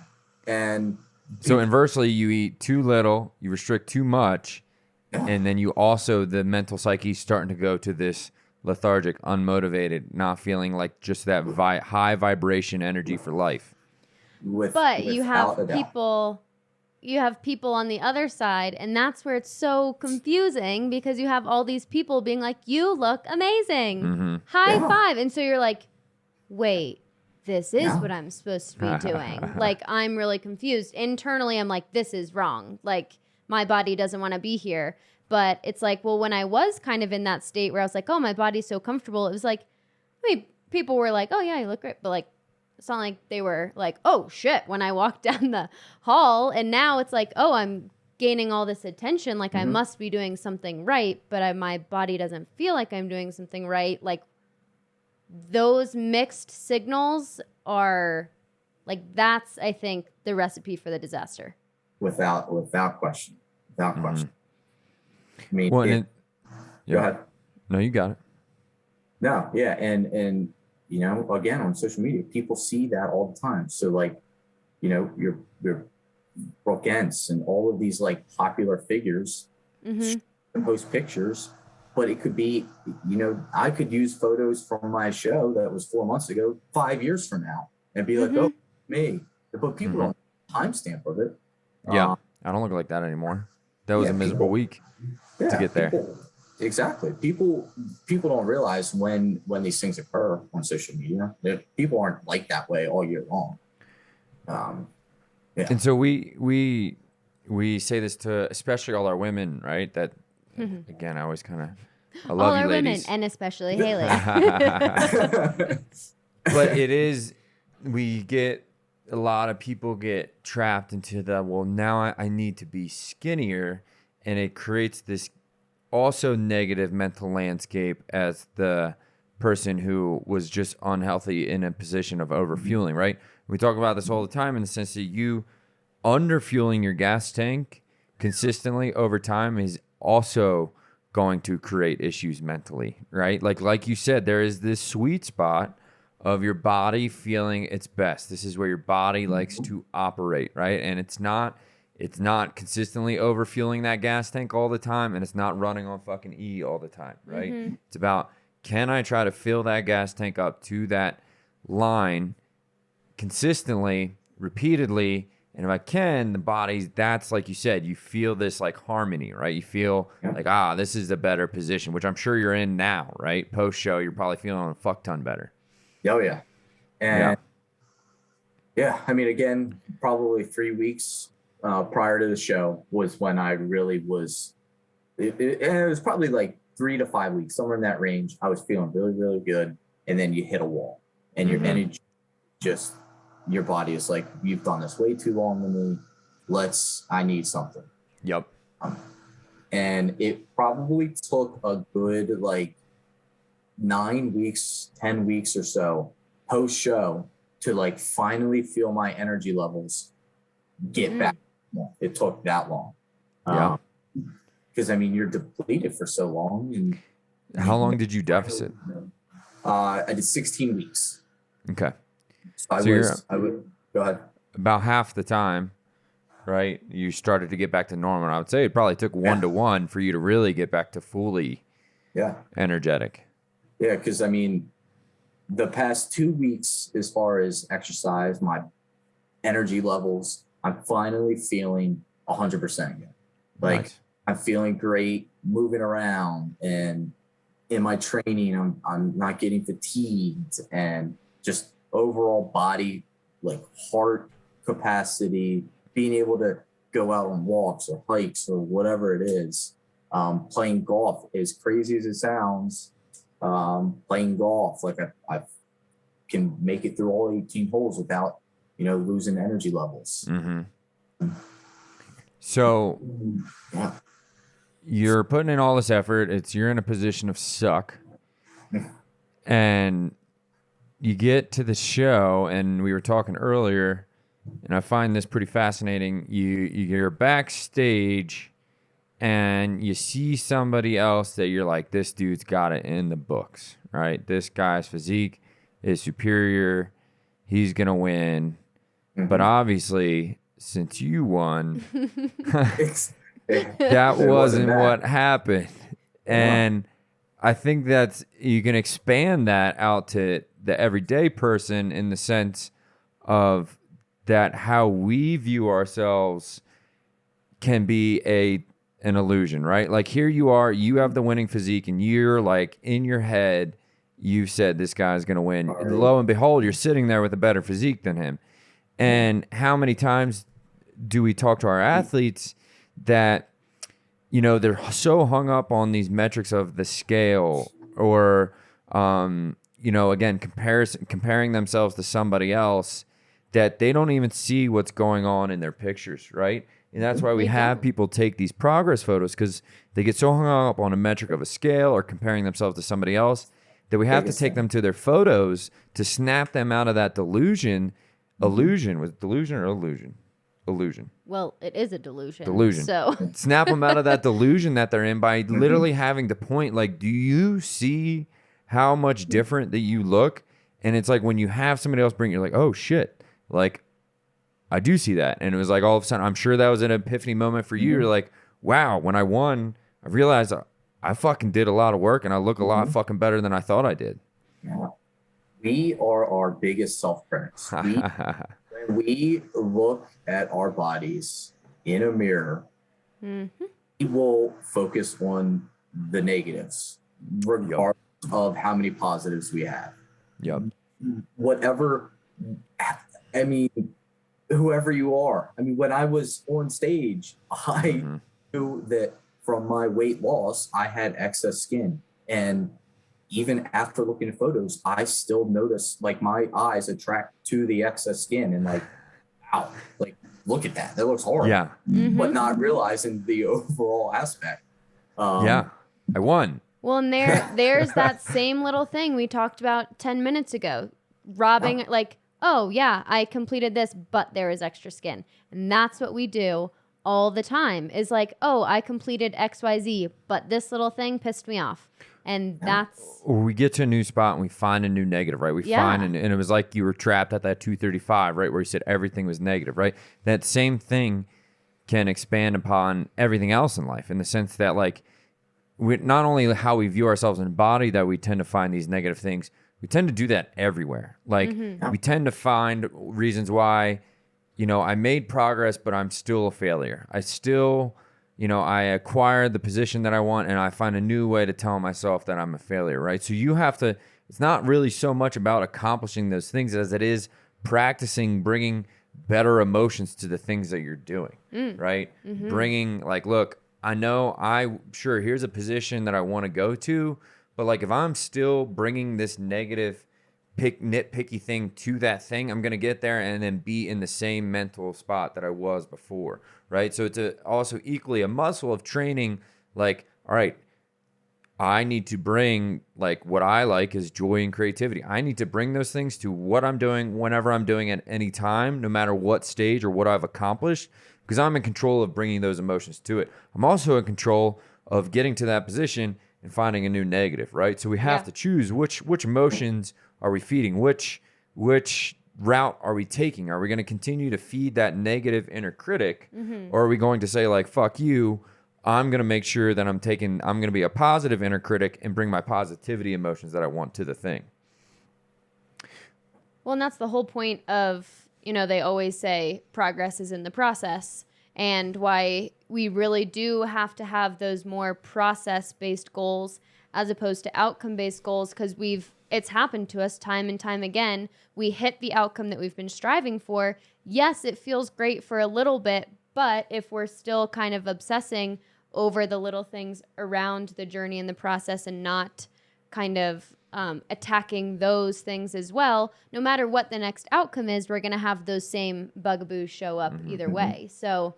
And so inversely, you eat too little, you restrict too much, and then you also, the mental psyche is starting to go to this lethargic, unmotivated, not feeling like just that high vibration energy for life. But you have people on the other side, and that's where it's so confusing, because you have all these people being like, you look amazing. High five. And so you're like, wait, this is what I'm supposed to be doing. Like, I'm really confused. Internally, I'm like, this is wrong. Like, my body doesn't want to be here. But it's like, well, when I was kind of in that state where I was like, oh, my body's so comfortable, it was like, I mean, people were like, oh, yeah, you look great. But like, it's not like they were like, oh, shit, when I walked down the hall. And now it's like, oh, I'm gaining all this attention. Like, I must be doing something right. But my body doesn't feel like I'm doing something right. Like, those mixed signals are like, that's, I think, the recipe for the disaster. Without question. Without question. I mean, well, go ahead. No, you got it. No, yeah, and you know, again, on social media, people see that all the time. So like, you know, your Brooke Entz and all of these like popular figures post pictures, but it could be, you know, I could use photos from my show that was 4 months ago, 5 years from now, and be like, oh, me. But people don't timestamp of it. Yeah, I don't look like that anymore. That was a miserable week to get there. Exactly. People don't realize when these things occur on social media. People aren't like that way all year long. And so we say this to especially all our women, right? That again, I always kind of I love all you our ladies, women, and especially Hailey. But it is, we get a lot of people get trapped into the, well, now I need to be skinnier, and it creates this also negative mental landscape as the person who was just unhealthy in a position of overfueling, right? We talk about this all the time in the sense that you underfueling your gas tank consistently over time is also going to create issues mentally, right? Like you said, there is this sweet spot of your body feeling its best. This is where your body likes to operate, right? And it's not consistently overfueling that gas tank all the time, and it's not running on fucking E all the time, right? It's about, can I try to fill that gas tank up to that line consistently, repeatedly, and if I can, the body's, that's like you said, you feel this like harmony, right? You feel like, this is a better position, which I'm sure you're in now, right? Post-show, you're probably feeling a fuck ton better. Oh, yeah. And yeah, I mean, again, probably 3 weeks prior to the show was when I really was, it was probably like 3 to 5 weeks, somewhere in that range. I was feeling really, really good. And then you hit a wall, and your energy just, your body is like, you've done this way too long to me. I need something. Yep. And it probably took a good like 9 weeks, 10 weeks or so post show to like finally feel my energy levels get back. It took that long. Yeah. Because I mean, you're depleted for so long. And how long did you deficit? I did 16 weeks. Okay. So I would go ahead. About half the time, right? You started to get back to normal. I would say it probably took 1 to 1 for you to really get back to fully energetic. Yeah, because I mean, the past 2 weeks, as far as exercise, my energy levels. I'm finally feeling 100% again. Like Nice. I'm feeling great, moving around, and in my training, I'm not getting fatigued, and just overall body, like heart capacity, being able to go out on walks or hikes or whatever it is. Playing golf, as crazy as it sounds, playing golf, like I can make it through all 18 holes without, losing energy levels. Mm-hmm. So Yeah. you're putting in all this effort. You're in a position of suck. And you get to the show, and we were talking earlier, and I find this pretty fascinating. You're backstage, and you see somebody else that you're like, this dude's got it in the books, right? This guy's physique is superior. He's going to win. Mm-hmm. But obviously, since you won, It that wasn't wasn't that. what happened. And I think that's, you can expand that out to the everyday person in the sense of that how we view ourselves can be an illusion, right? Like here you are, you have the winning physique, and you're like in your head, you said this guy's going to win. Right. Lo and behold, you're sitting there with a better physique than him. And how many times do we talk to our athletes that, they're so hung up on these metrics of the scale or, again, comparing themselves to somebody else that they don't even see what's going on in their pictures, right? And that's why we have people take these progress photos, because they get so hung up on a metric of a scale or comparing themselves to somebody else that we have to take them to their photos to snap them out of that delusion. Illusion. Was it delusion or illusion? Illusion. Well, it is a delusion. Delusion. So Snap them out of that delusion that they're in by literally having to point, like, do you see how much different that you look? And it's like when you have somebody else bring, you're like, oh shit, like I do see that. And it was like all of a sudden, I'm sure that was an epiphany moment for you. You're like, wow, when I won, I realized I fucking did a lot of work and I look a lot fucking better than I thought I did. Yeah. We are our biggest self-critics. When we look at our bodies in a mirror, we will focus on the negatives, regardless of how many positives we have. Yep. Whatever, whoever you are. When I was on stage, I knew that from my weight loss, I had excess skin. And even after looking at photos, I still notice like my eyes attract to the excess skin and like, wow, like look at that. That looks horrible. Yeah. But not realizing the overall aspect. Yeah. I won. Well, and there's that same little thing we talked about 10 minutes ago. Robbing, like, oh, yeah, I completed this, but there is extra skin. And that's what we do all the time is like, oh, I completed XYZ, but this little thing pissed me off. And that's... Or we get to a new spot and we find a new negative, right? We find, and it was like you were trapped at that 235, right? Where you said everything was negative, right? That same thing can expand upon everything else in life in the sense that, like, not only how we view ourselves in body that we tend to find these negative things, we tend to do that everywhere. Like, we tend to find reasons why, I made progress, but I'm still a failure. I still... I acquired the position that I want, and I find a new way to tell myself that I'm a failure, right? So you have to, it's not really so much about accomplishing those things as it is practicing bringing better emotions to the things that you're doing, right? Bringing, like, look, I know sure, here's a position that I want to go to, but like if I'm still bringing this negative nitpicky thing to that thing, I'm going to get there and then be in the same mental spot that I was before, right? So it's also equally a muscle of training, like, all right, I need to bring, like, what I like is joy and creativity. I need to bring those things to what I'm doing whenever I'm doing at any time, no matter what stage or what I've accomplished, because I'm in control of bringing those emotions to it. I'm also in control of getting to that position and finding a new negative, right? So we have to choose which emotions are we feeding? Which route are we taking? Are we going to continue to feed that negative inner critic, or are we going to say, like, fuck you, I'm going to make sure that I'm going to be a positive inner critic and bring my positivity emotions that I want to the thing? Well, and that's the whole point of, you know, they always say progress is in the process, and why we really do have to have those more process-based goals as opposed to outcome-based goals, because it's happened to us time and time again. We hit the outcome that we've been striving for. Yes, it feels great for a little bit, but if we're still kind of obsessing over the little things around the journey and the process and not kind of attacking those things as well, no matter what the next outcome is, we're going to have those same bugaboos show up either way. So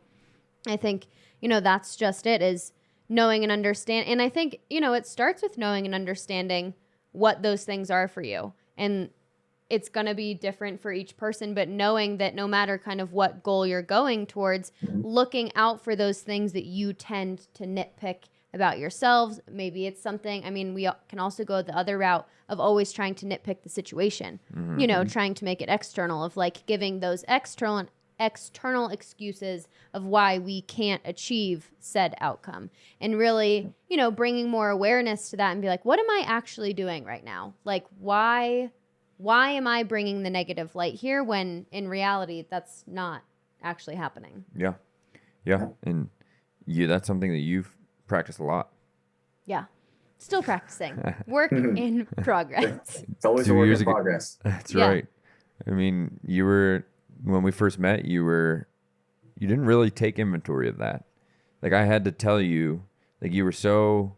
I think, you know, that's just it, is knowing and understand. And I think, you know, it starts with knowing and understanding what those things are for you. And it's going to be different for each person, but knowing that no matter kind of what goal you're going towards, looking out for those things that you tend to nitpick about yourselves. Maybe it's something, I mean, we can also go the other route of always trying to nitpick the situation, you know, trying to make it external, of like giving those external excuses of why we can't achieve said outcome, and really, you know, bringing more awareness to that and be like, what am I actually doing right now? Like, why am I bringing the negative light here when in reality that's not actually happening? Yeah. And that's something that you've practiced a lot. Yeah. Still practicing. Work in progress. It's always a work in progress. That's right. I mean, when we first met, you didn't really take inventory of that. Like, I had to tell you, like, you were so,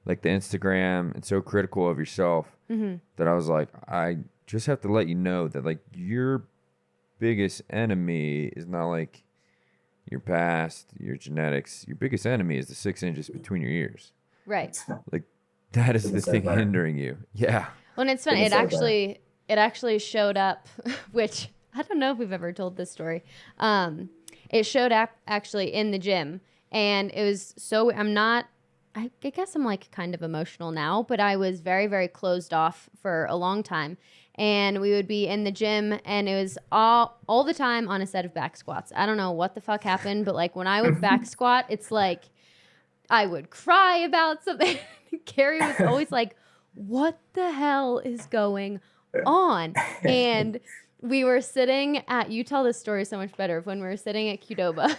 like, the Instagram and so critical of yourself that I was like, I just have to let you know that, like, your biggest enemy is not like your past, your genetics. Your biggest enemy is the 6 inches between your ears. Right. Like, that is the thing hindering you. Yeah. Well, and it's funny. It actually showed up, which I don't know if we've ever told this story. It showed up actually in the gym, and it was so, I guess I'm like kind of emotional now, but I was very, very closed off for a long time. And we would be in the gym, and it was all the time on a set of back squats. I don't know what the fuck happened, but like when I would back squat, it's like I would cry about something. Carrie was always like, what the hell is going on? And we were sitting at, you tell this story so much better, when we were sitting at Qdoba.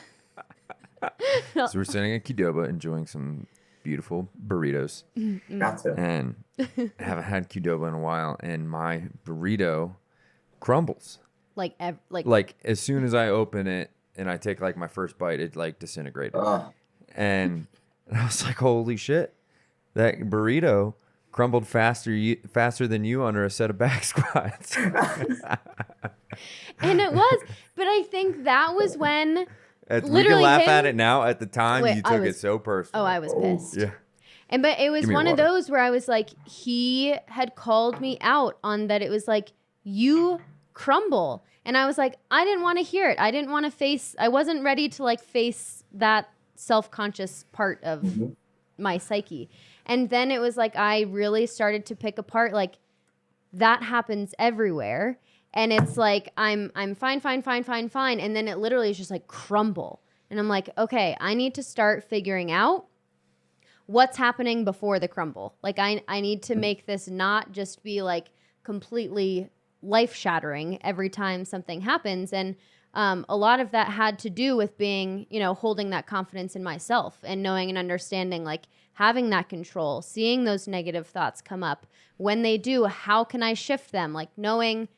So we're sitting at Qdoba enjoying some beautiful burritos. And I haven't had Qdoba in a while, and my burrito crumbles. Like as soon as I open it and I take like my first bite, it like disintegrated. And I was like, holy shit, that burrito crumbled faster than you under a set of back squats. And it was, but I think that was when we can laugh at it now. At the time, you took it so personal. Oh, I was pissed. Yeah. But it was one of those where I was like, he had called me out on that. It was like, you crumble. And I was like, I didn't want to hear it. I wasn't ready to like face that self-conscious part of my psyche. And then it was like, I really started to pick apart, like, that happens everywhere. And it's like, I'm fine. And then it literally is just like crumble. And I'm like, okay, I need to start figuring out what's happening before the crumble. Like, I need to make this not just be like completely life shattering every time something happens. And a lot of that had to do with being, you know, holding that confidence in myself and knowing and understanding, like, having that control, seeing those negative thoughts come up. When they do, how can I shift them? Like, knowing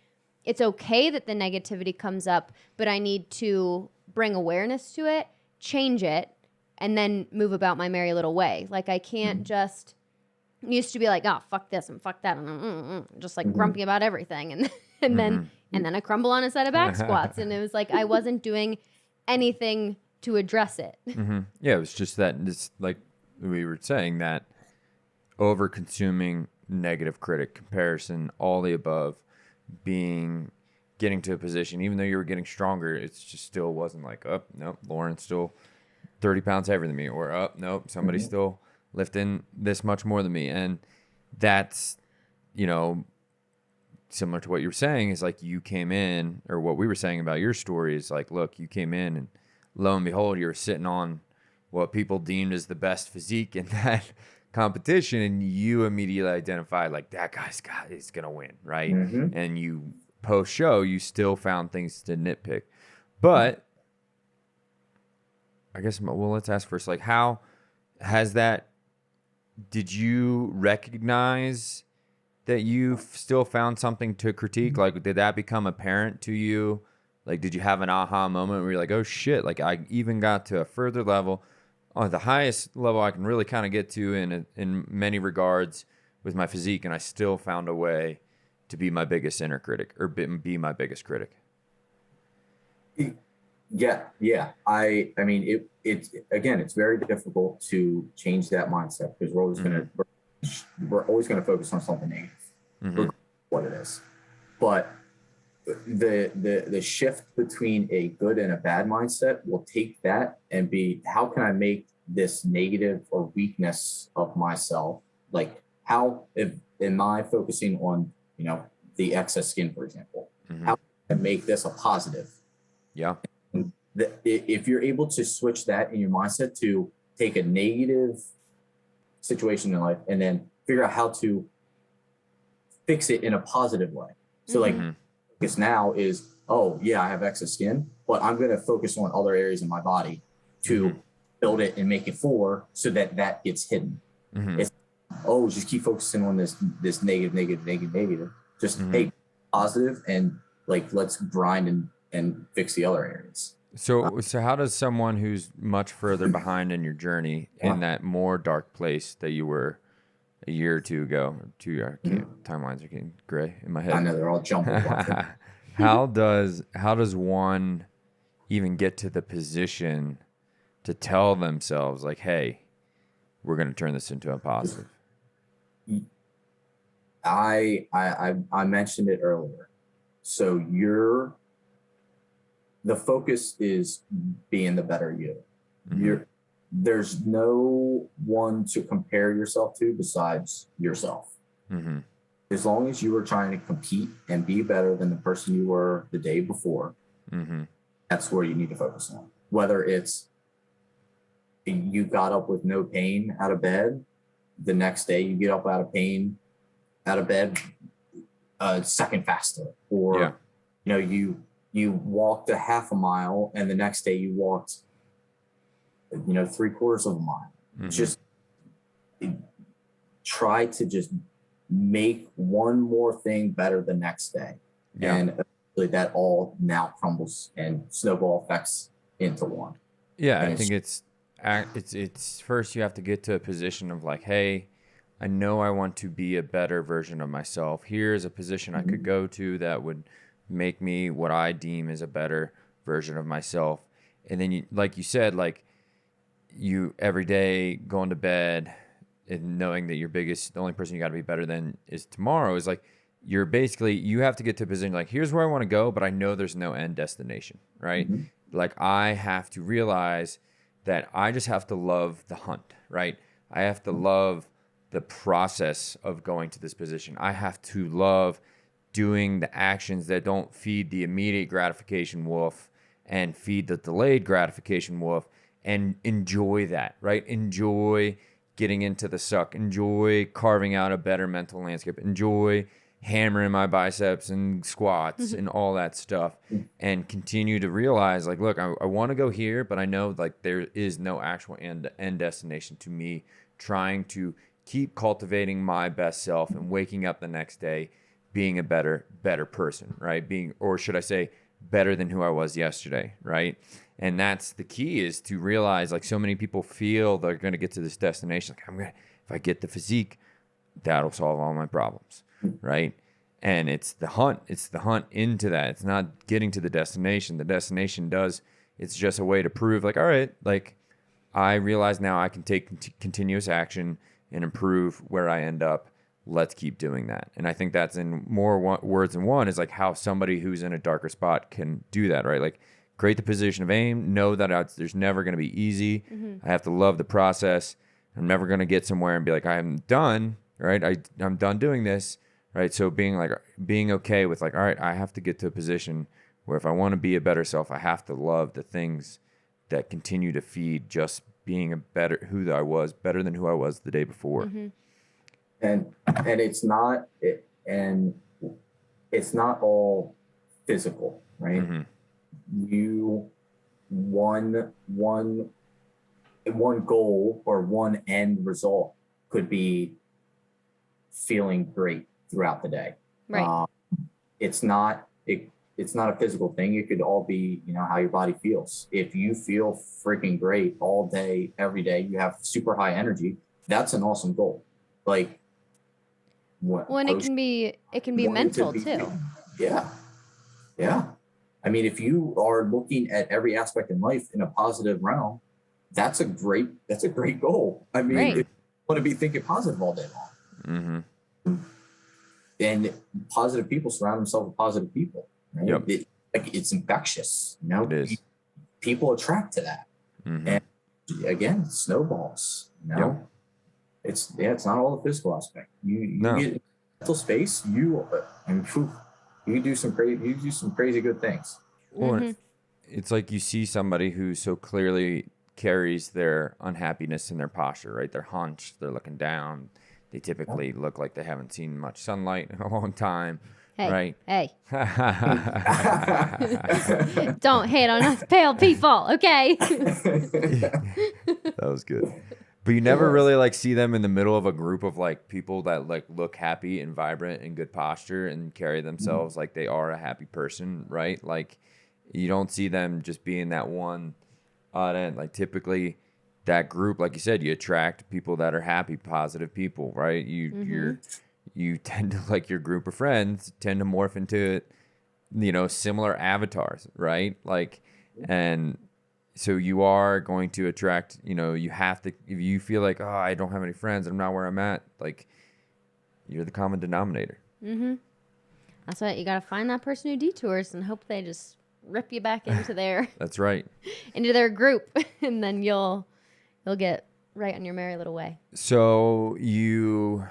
it's okay that the negativity comes up, but I need to bring awareness to it, change it, and then move about my merry little way. Like, I can't just used to be like, oh, fuck this and fuck that, and just like grumpy about everything, and then I crumble on a set of back squats, and it was like I wasn't doing anything to address it. Yeah, it was just that, it's like we were saying, that over-consuming negative critic, comparison, all the above, getting to a position, even though you were getting stronger, it just still wasn't like, oh, nope, Lauren's still 30 pounds heavier than me, or, oh, nope, somebody's still lifting this much more than me. And that's, you know, similar to what you were saying, is like, you came in, or what we were saying about your story is like, look, you came in and lo and behold, you were sitting on what people deemed as the best physique in that competition, and you immediately identified like, that guy's is gonna win, right? And you post show, you still found things to nitpick. But I guess, well, let's ask first, like, how has that, did you recognize that you still found something to critique? Like, did that become apparent to you? Like, did you have an aha moment where you're like, oh shit, like I even got to a further level, on the highest level I can really kind of get to in many regards with my physique, and I still found a way to be my biggest inner critic, or be my biggest critic? Yeah. I mean, it's very difficult to change that mindset, because we're always gonna focus on something negative, what it is. But the shift between a good and a bad mindset will take that and be, how can I make this negative or weakness of myself, like how am I focusing on, the excess skin, for example, how can I make this a positive? Yeah. If you're able to switch that in your mindset to take a negative situation in life and then figure out how to fix it in a positive way. So like, focus now is, oh yeah, I have excess skin, but I'm going to focus on other areas in my body to build it and make it fuller so that gets hidden. It's, just keep focusing on this negative. Just take positive and like, let's grind and fix the other areas. So how does someone who's much further behind in your journey, in that more dark place that you were a year or two ago, timelines are getting gray in my head. I know, they're all jumbled. How does one even get to the position to tell themselves like, hey, we're going to turn this into a positive? I mentioned it earlier. So the focus is being the better you. There's no one to compare yourself to besides yourself. As long as you are trying to compete and be better than the person you were the day before, that's where you need to focus on. Whether it's you got up with no pain out of bed, the next day you get up out of bed a second faster, or you walked a half a mile and the next day you walked 3/4 of a mile. Just try to just make one more thing better the next day. And eventually that all now crumbles and snowball effects into one. Yeah, I think it's first you have to get to a position of like, hey, I know I want to be a better version of myself. Here's a position I could go to that would make me what I deem is a better version of myself. And then you, like you said, like you every day going to bed and knowing that the only person you got to be better than is tomorrow, is like, you have to get to a position like, here's where I want to go, but I know there's no end destination, right? Like I have to realize that I just have to love the hunt, right? I have to love the process of going to this position. I have to love doing the actions that don't feed the immediate gratification wolf and feed the delayed gratification wolf, and enjoy that, right? Enjoy getting into the suck, enjoy carving out a better mental landscape, enjoy hammering my biceps and squats and all that stuff, and continue to realize like, look, I want to go here, but I know like there is no actual end destination to me trying to keep cultivating my best self and waking up the next day being a better person, right? Or should I say better than who I was yesterday, right? And that's the key, is to realize like so many people feel they're going to get to this destination. Like if I get the physique, that'll solve all my problems, right? And it's the hunt into that. It's not getting to the destination. The destination it's just a way to prove like, all right, like I realize now I can take continuous action and improve where I end up. Let's keep doing that. And I think that's in more words than one, is like how somebody who's in a darker spot can do that, right? Like create the position of aim, know that there's never going to be easy. I have to love the process. I'm never going to get somewhere and be like, I'm done, right? I'm done doing this, right? So being okay with like, all right, I have to get to a position where if I want to be a better self, I have to love the things that continue to feed just being better than who I was the day before. And it's not, and it's not all physical, right? You one goal or one end result could be feeling great throughout the day. Right. It's not a physical thing. It could all be, how your body feels. If you feel freaking great all day, every day, you have super high energy, that's an awesome goal. Like, and it can be mental too. Yeah. I mean, if you are looking at every aspect in life in a positive realm, that's a great goal. I mean, if you want to be thinking positive all day long. And positive people surround themselves with positive people. Right? Yep. It's infectious. It is. People attract to that. And again, it snowballs. It's not all the physical aspect. You get mental space. You do some crazy good things. Well, it's like you see somebody who so clearly carries their unhappiness in their posture, right? They're hunched. They're looking down. They typically look like they haven't seen much sunlight in a long time, right? Hey. Don't hate on us pale people, okay? That was good. But you never really like see them in the middle of a group of like people that like look happy and vibrant and good posture and carry themselves like they are a happy person, right? Like you don't see them just being that one odd end. Like typically that group, like you said, you attract people that are happy, positive people, right? You tend to, like, your group of friends tend to morph into, similar avatars, right? Like, and so you are going to attract, you have to, if you feel like, oh, I don't have any friends, I'm not where I'm at, like, you're the common denominator. That's why you got to find that person who detours and hope they just rip you back into their That's right. into their group, and then you'll get right on your merry little way. So you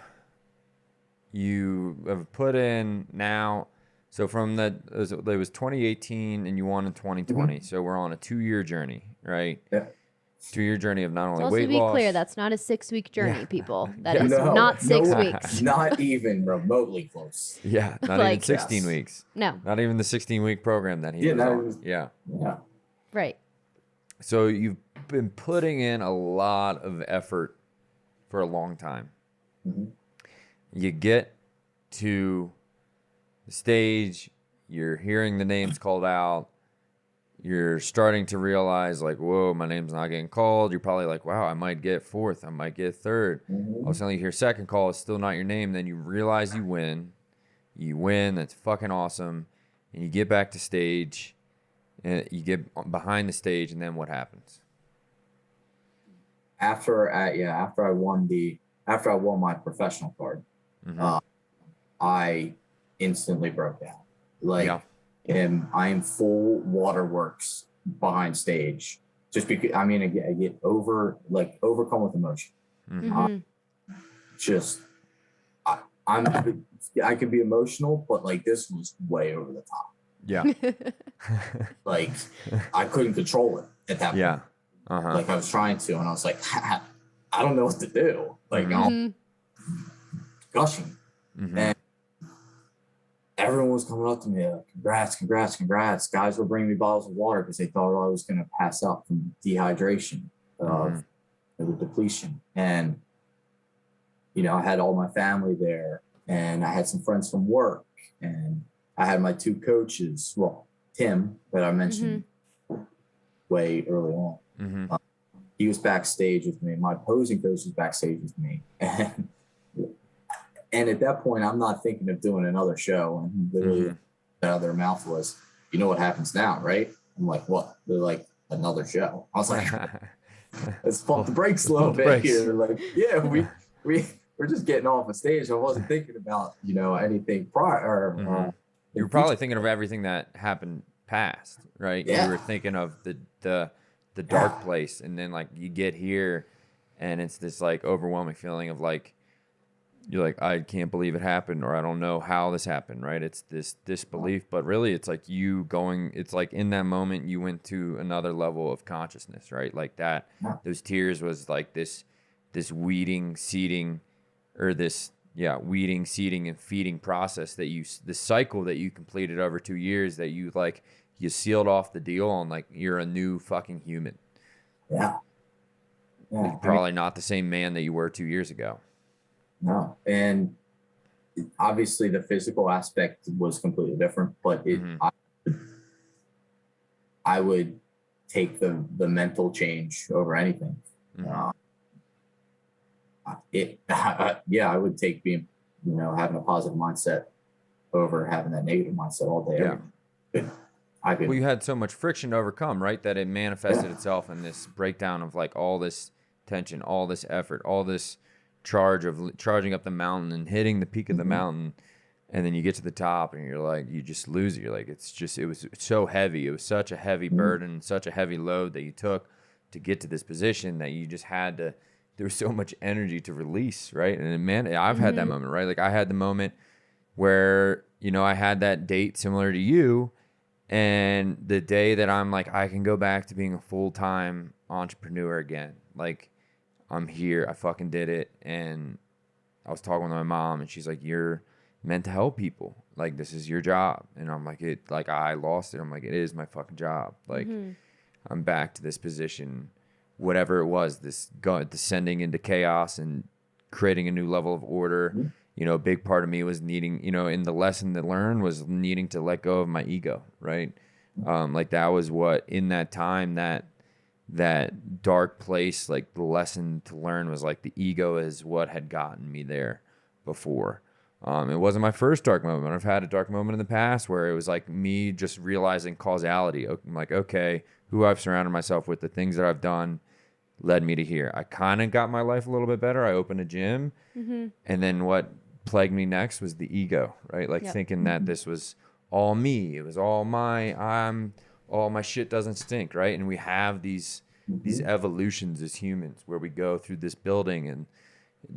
have put in now, so from it was 2018 and you won in 2020. So we're on a 2-year journey, right? Yeah. 2-year journey of not only Also, weight to be loss. clear, that's not a 6-week journey, people. That is not 6 weeks. Not even remotely close. Yeah, not Like, even 16 weeks. No. Not even the 16-week program that he was on. Yeah. Right. So you've been putting in a lot of effort for a long time. You get to the stage, you're hearing the names called out, you're starting to realize, like, whoa, my name's not getting called. You're probably like, wow, I might get 4th, I might get 3rd. All of a sudden you hear second call, it's still not your name. Then you realize you win. That's fucking awesome. And you get back to stage, and you get behind the stage, and then what happens? After I won my professional card, I instantly broke down. Like, and I'm full waterworks behind stage, just because I get overcome with emotion. I can be emotional, but like this was way over the top. Yeah. Like I couldn't control it at that point. Yeah. Like I was trying to, and I was like, I don't know what to do. Like I'm gushing. And everyone was coming up to me like, congrats. Guys were bringing me bottles of water because they thought I was going to pass out from dehydration, the depletion. And, I had all my family there, and I had some friends from work, and I had my 2 coaches. Well, Tim, that I mentioned way early on. He was backstage with me. My posing coach was backstage with me. And at that point, I'm not thinking of doing another show. And literally, out of their mouth was, "You know what happens now, right?" I'm like, "What?" They're like, "Another show." I was like, "Let's pump the brakes a little bit here." Like, yeah, we're just getting off a stage. I wasn't thinking about anything prior. You were probably thinking of everything that happened past, right? Yeah. You were thinking of the dark place, and then like you get here, and it's this like overwhelming feeling of like, you're like, I can't believe it happened, or I don't know how this happened, right? It's this disbelief, but really it's like it's like in that moment you went to another level of consciousness, right? Like those tears was like this seeding, or this weeding, seeding, and feeding process the cycle that you completed over 2 years that you sealed off the deal on, like, you're a new fucking human. Yeah. You're probably not the same man that you were 2 years ago. No. And obviously the physical aspect was completely different, but I would take the mental change over anything. I would take being, having a positive mindset over having that negative mindset all day. Yeah. Well, you had so much friction to overcome, right? That it manifested itself in this breakdown of like all this tension, all this effort, all this charge of charging up the mountain and hitting the peak of the mountain. And then you get to the top and you're like, you just lose it. You're like, it was so heavy. It was such a heavy burden, such a heavy load that you took to get to this position that you just had to, there was so much energy to release, right? And man, I've had that moment, right? Like I had the moment where, I had that date similar to you. And the day that I'm like, I can go back to being a full-time entrepreneur again. Like, I'm here. I fucking did it. And I was talking with my mom and she's like, you're meant to help people. Like, this is your job. And I'm like, I lost it. I'm like, it is my fucking job. Like, I'm back to this position, whatever it was, descending into chaos and creating a new level of order. A big part of me was needing, in the lesson to learn was needing to let go of my ego, right? Like that was what, in that time, that dark place, like the lesson to learn was like the ego is what had gotten me there before. It wasn't my first dark moment. I've had a dark moment in the past where it was like me just realizing causality. I'm like, okay, who I've surrounded myself with, the things that I've done led me to here. I kind of got my life a little bit better. I opened a gym. And then what plagued me next was the ego, right? Like thinking that this was all me. It was all all my shit doesn't stink, right? And we have these evolutions as humans where we go through this building and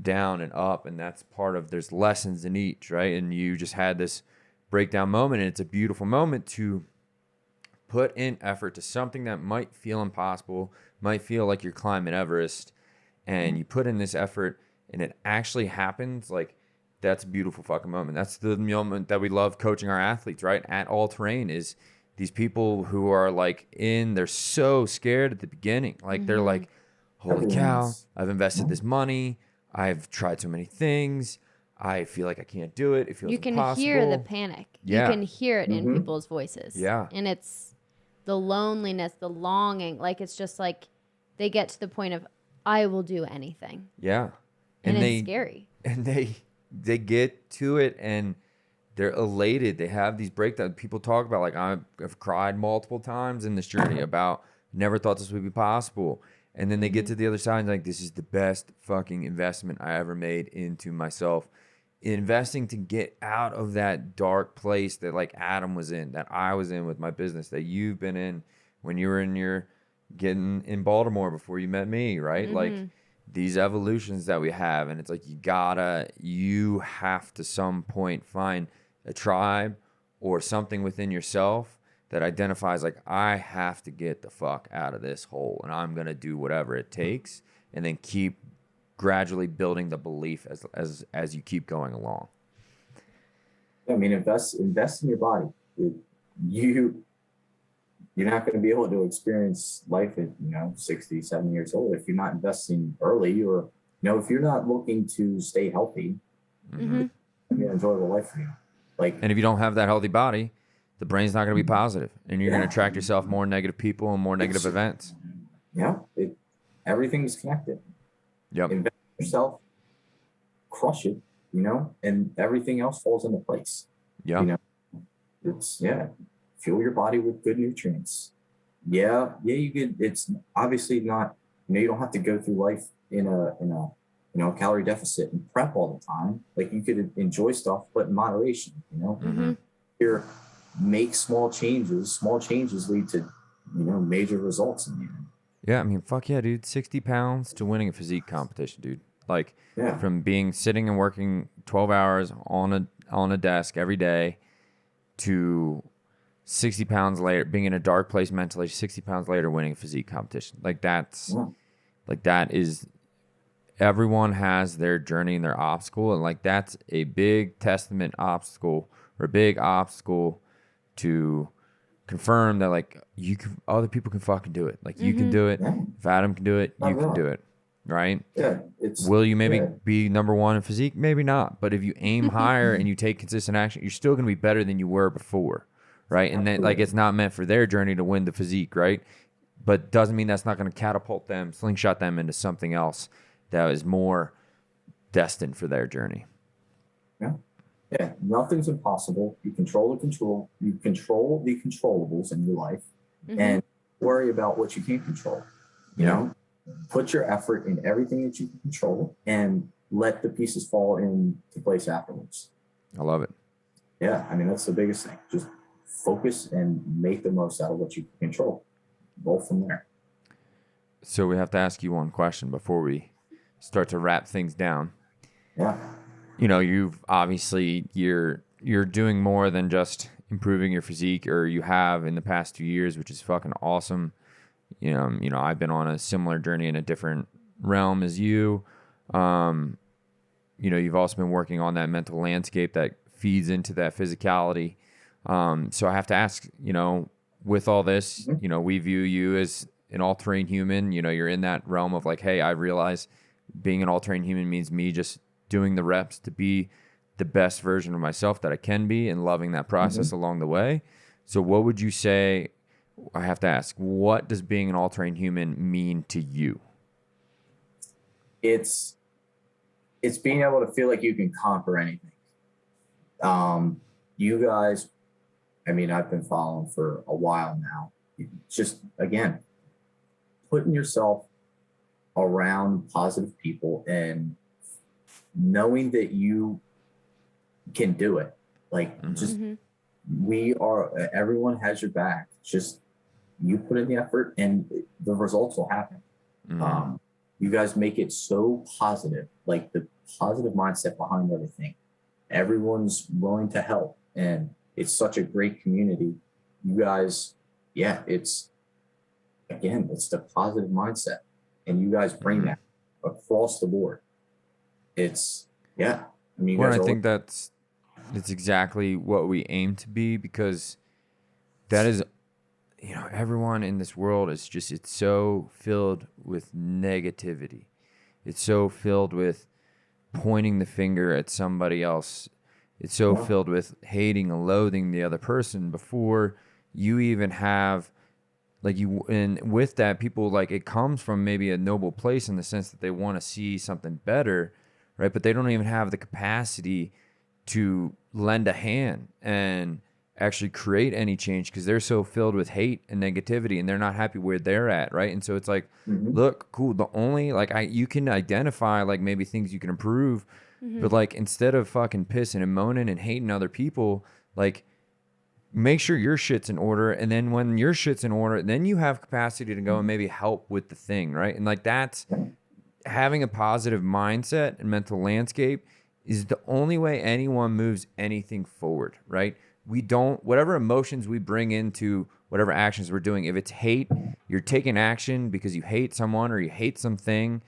down and up, and that's part of, there's lessons in each, right? And you just had this breakdown moment, and it's a beautiful moment to put in effort to something that might feel impossible, might feel like you're climbing Everest, and you put in this effort and it actually happens. Like, that's a beautiful fucking moment. That's the moment that we love coaching our athletes, right? At All Terrain is these people who are like they're so scared at the beginning. Like they're like, holy cow, I've invested this money. I've tried so many things. I feel like I can't do it. It feels impossible. You can hear the panic. Yeah. You can hear it in people's voices. Yeah. And it's the loneliness, the longing. Like, it's just like they get to the point of, I will do anything. Yeah. And it's scary. And they get to it and they're elated. They have these breakdowns. People talk about, like, I've cried multiple times in this journey about never thought this would be possible. And then they get to the other side and like, this is the best fucking investment I ever made into myself. Investing to get out of that dark place that like Adam was in, that I was in with my business, that you've been in when you were getting in Baltimore before you met me, right? Like these evolutions that we have. And it's like, you have to some point find a tribe or something within yourself that identifies like, I have to get the fuck out of this hole and I'm going to do whatever it takes, and then keep gradually building the belief as you keep going along. I mean, invest in your body. You're not going to be able to experience life at 60, 70 years old if you're not investing early, or if you're not looking to stay healthy. It's gonna be an enjoyable life for you. And if you don't have that healthy body, the brain's not going to be positive, and you're going to attract yourself more negative people and more negative events. Yeah, everything's connected. Yep. Invest in yourself, crush it, and everything else falls into place. Yeah. Fuel your body with good nutrients. Yeah, you could. It's obviously not. You don't have to go through life in a calorie deficit and prep all the time. Like, you could enjoy stuff, but in moderation. Here, make small changes. Small changes lead to major results in the end. Yeah, I mean, fuck yeah, dude. 60 pounds to winning a physique competition, dude. Like, from sitting and working 12 hours on a desk every day to 60 pounds later, being in a dark place mentally, 60 pounds later winning a physique competition. Like, that is everyone has their journey and their obstacle, and like that's a big testament obstacle or a big obstacle to confirm that like you can, other people can fucking do it. Like you can do it. Yeah. If Adam can do it, you can do it. Right? Yeah. Will you maybe be number one in physique? Maybe not. But if you aim higher and you take consistent action, you're still going to be better than you were before. Right? And then like it's not meant for their journey to win the physique, right? But doesn't mean that's not going to catapult them, slingshot them into something else that is more destined for their journey. Yeah. Yeah. Nothing's impossible. You control the controllables in your life and worry about what you can't control. You know, put your effort in everything that you can control and let the pieces fall into place afterwards. I love it. Yeah. I mean, that's the biggest thing. Just focus and make the most out of what you can control. Both from there. So we have to ask you one question before we start to wrap things down. Yeah. You know, you've obviously you're doing more than just improving your physique, or you have in the past 2 years, which is fucking awesome. You know, I've been on a similar journey in a different realm as you. You know, you've also been working on that mental landscape that feeds into that physicality. So I have to ask, you know, with all this, you know, we view you as an all-terrain human. You know, you're in that realm of like, hey, I realize being an all-terrain human means me just doing the reps to be the best version of myself that I can be and loving that process along the way. So what would you say, I have to ask, what does being an all-terrain human mean to you? It's being able to feel like you can conquer anything. You guys, I mean, I've been following for a while now. Just, again, putting yourself around positive people and knowing that you can do it. Like, just, everyone has your back. Just, you put in the effort and the results will happen. You guys make it so positive, like the positive mindset behind everything. Everyone's willing to help. And it's such a great community. You guys, it's the positive mindset. And you guys bring that across the board. I mean, I think that's exactly what we aim to be, because that is, you know, everyone in this world is just, it's so filled with negativity. It's so filled with pointing the finger at somebody else. It's so filled with hating and loathing the other person before you even have, like, you, and with that, people, like, it comes from maybe a noble place in the sense that they want to see something better, right? But they don't even have the capacity to lend a hand and actually create any change because they're so filled with hate and negativity and they're not happy where they're at, right? And so it's like, look, cool, the only, like, you can identify, like, maybe things you can improve, but, like, instead of fucking pissing and moaning and hating other people, like, make sure your shit's in order, and then when your shit's in order, then you have capacity to go and maybe help with the thing, right? And, like, that's having a positive mindset and mental landscape is the only way anyone moves anything forward, right? We don't, whatever emotions we bring into whatever actions we're doing, if it's hate, you're taking action because you hate someone or you hate something,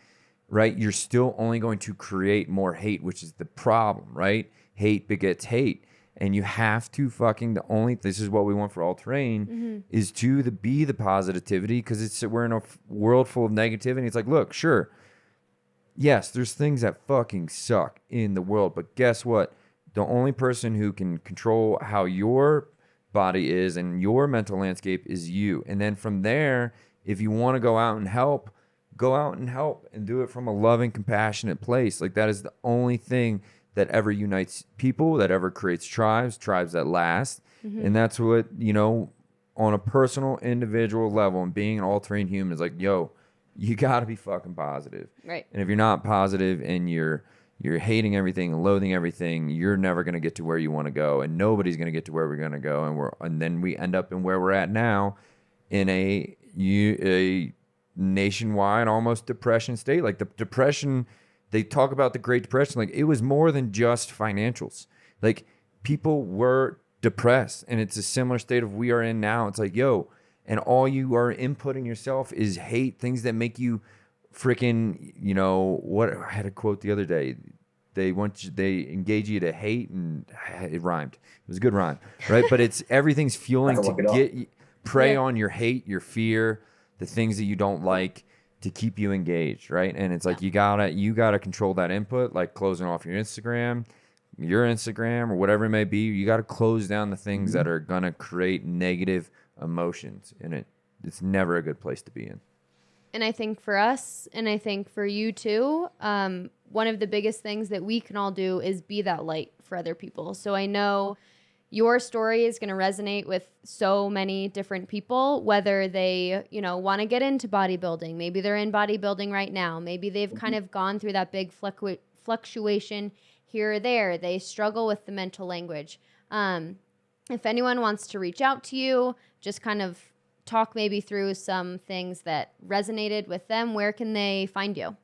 right? You're still only going to create more hate, which is the problem, right? Hate begets hate. And you have to this is what we want for all terrain, is to be the positivity, because we're in a world full of negativity. It's like, look, sure, yes, there's things that fucking suck in the world, but guess what? The only person who can control how your body is and your mental landscape is you. And then from there, if you want to go out and help, go out and help and do it from a loving, compassionate place. Like, that is the only thing that ever unites people, that ever creates tribes that last. And that's what, you know, on a personal, individual level, and being an all-terrain human is like, yo, you got to be fucking positive. Right. And if you're not positive and you're hating everything and loathing everything, you're never going to get to where you want to go, and nobody's going to get to where we're going to go. And then we end up in where we're at now, in a nationwide almost depression state. Like, the depression, they talk about the Great Depression, like, it was more than just financials. Like, people were depressed, and it's a similar state of we are in now. It's like, yo, and all you are inputting yourself is hate, things that make you freaking, what I had a quote the other day. They engage you to hate, and it rhymed. It was a good rhyme, right? But it's everything's fueling to prey on your hate, your fear, the things that you don't like, to keep you engaged, right? And it's like you gotta control that input, like closing off your Instagram or whatever it may be. You got to close down the things that are gonna create negative emotions, and it's never a good place to be in. And I think for us, and I think for you too, one of the biggest things that we can all do is be that light for other people. So I know your story is going to resonate with so many different people, whether they, want to get into bodybuilding. Maybe they're in bodybuilding right now. Maybe they've kind of gone through that big fluctuation here or there. They struggle with the mental language. If anyone wants to reach out to you, just kind of talk maybe through some things that resonated with them, where can they find you?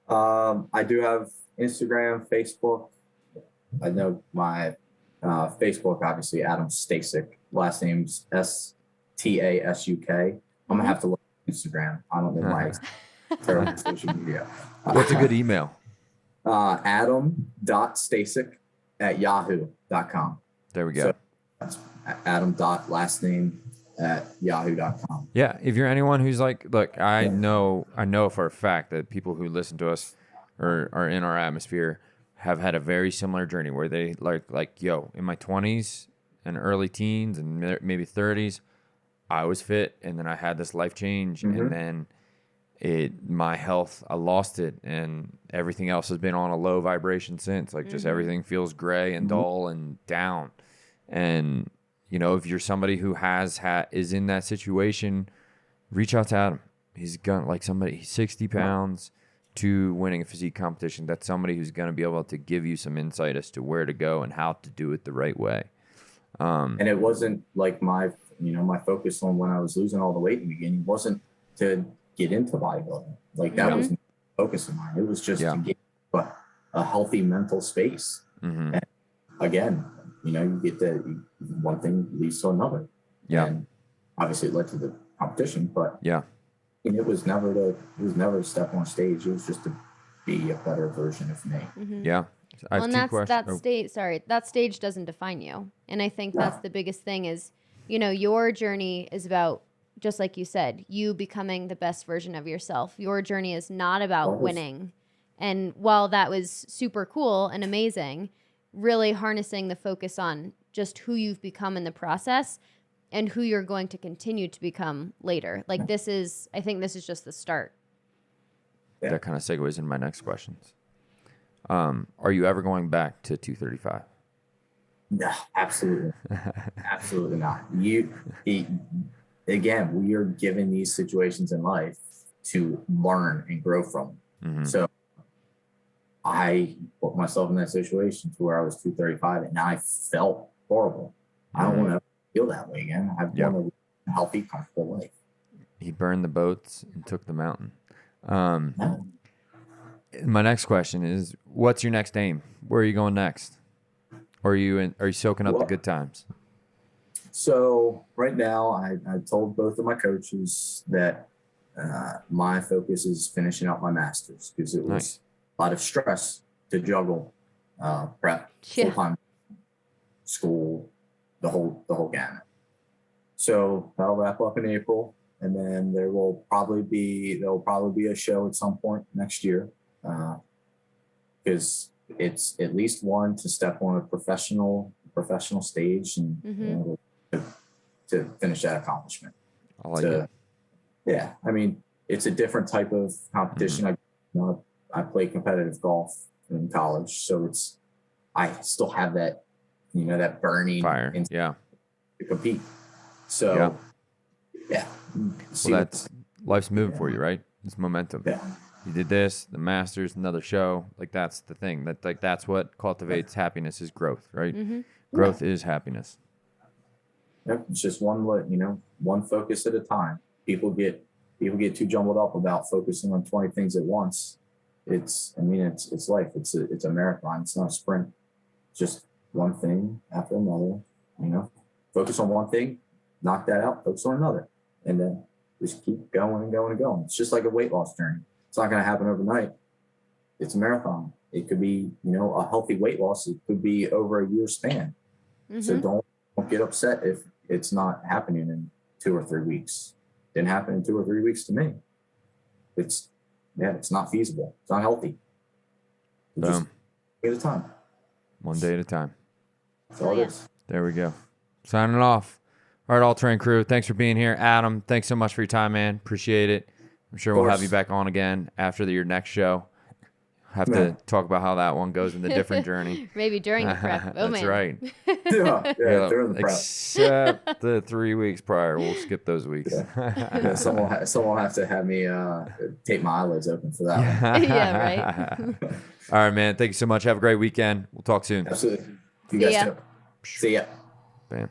I do have Instagram, Facebook. I know my Facebook, obviously, Adam Stasuk. Last name's Stasuk. I'm going to have to look at Instagram. I don't know my terrible social media. What's a good email? Adam.Stasuk@yahoo.com. There we go. So that's Adam.last name @yahoo.com. Yeah, if you're anyone who's like, look, I know for a fact that people who listen to us or are in our atmosphere have had a very similar journey where they like, in my 20s and early teens and maybe 30s, I was fit, and then I had this life change, and then my health, I lost it, and everything else has been on a low vibration since. Like just everything feels gray and dull and down. And if you're somebody who is in that situation, reach out to Adam. He's 60 pounds to winning a physique competition. That's somebody who's going to be able to give you some insight as to where to go and how to do it the right way. And it wasn't like my focus on when I was losing all the weight in the beginning wasn't to get into bodybuilding. Like that was the focus of mine. It was just to get a healthy mental space. And again, you get one thing leads to another. Yeah. And obviously it led to the competition, but and it was never to step on stage. It was just to be a better version of me. Yeah. I have two questions. That stage doesn't define you. And I think that's the biggest thing is, your journey is about, just like you said, you becoming the best version of yourself. Your journey is not about winning. And while that was super cool and amazing, really harnessing the focus on just who you've become in the process and who you're going to continue to become later. Like I think this is just the start. Yeah. That kind of segues into my next questions. Are you ever going back to 235? No, absolutely. Absolutely not. Again, we are given these situations in life to learn and grow from. So I put myself in that situation to where I was 235 and I felt horrible. I don't want to feel that way again. I want a healthy, comfortable life. He burned the boats and took the mountain. My next question is, what's your next aim? Where are you going next? Or are you soaking up the good times? So right now, I told both of my coaches that my focus is finishing out my master's because it was a lot of stress to juggle prep, full-time school, the whole gamut. So that'll wrap up in April, and then there'll probably be a show at some point next year, because it's at least one to step on a professional stage and to finish that accomplishment. I like it. Yeah, I mean, it's a different type of competition. I played competitive golf in college, so I still have that, that burning fire. To compete. So well, life's moving for you, right? It's momentum. Yeah. You did this, the Masters, another show. Like that's the thing. That's what cultivates happiness is growth, right? Growth is happiness. Yep, it's just one focus at a time. People get too jumbled up about focusing on 20 things at once. It's life. It's a marathon. It's not a sprint. It's just one thing after another. Focus on one thing, knock that out, focus on another, and then just keep going and going and going. It's just like a weight loss journey. It's not going to happen overnight. It's a marathon. It could be, a healthy weight loss. It could be over a year span. Mm-hmm. So don't get upset if it's not happening in 2 or 3 weeks. Didn't happen in 2 or 3 weeks to me. It's not feasible. It's not healthy. Just at a time. One day at a time. That's all it is. There we go. Signing off. All right, All Terrain crew. Thanks for being here. Adam, thanks so much for your time, man. Appreciate it. I'm sure we'll have you back on again after your next show. Have to talk about how that one goes in the different journey. Maybe during the prep. Oh, That's man. right. Yeah, during the prep. Except the 3 weeks prior. We'll skip those weeks. Yeah, someone will have to have me tape my eyelids open for that one. Yeah, right. All right, man. Thank you so much. Have a great weekend. We'll talk soon. Absolutely. You guys too. See ya. Bam.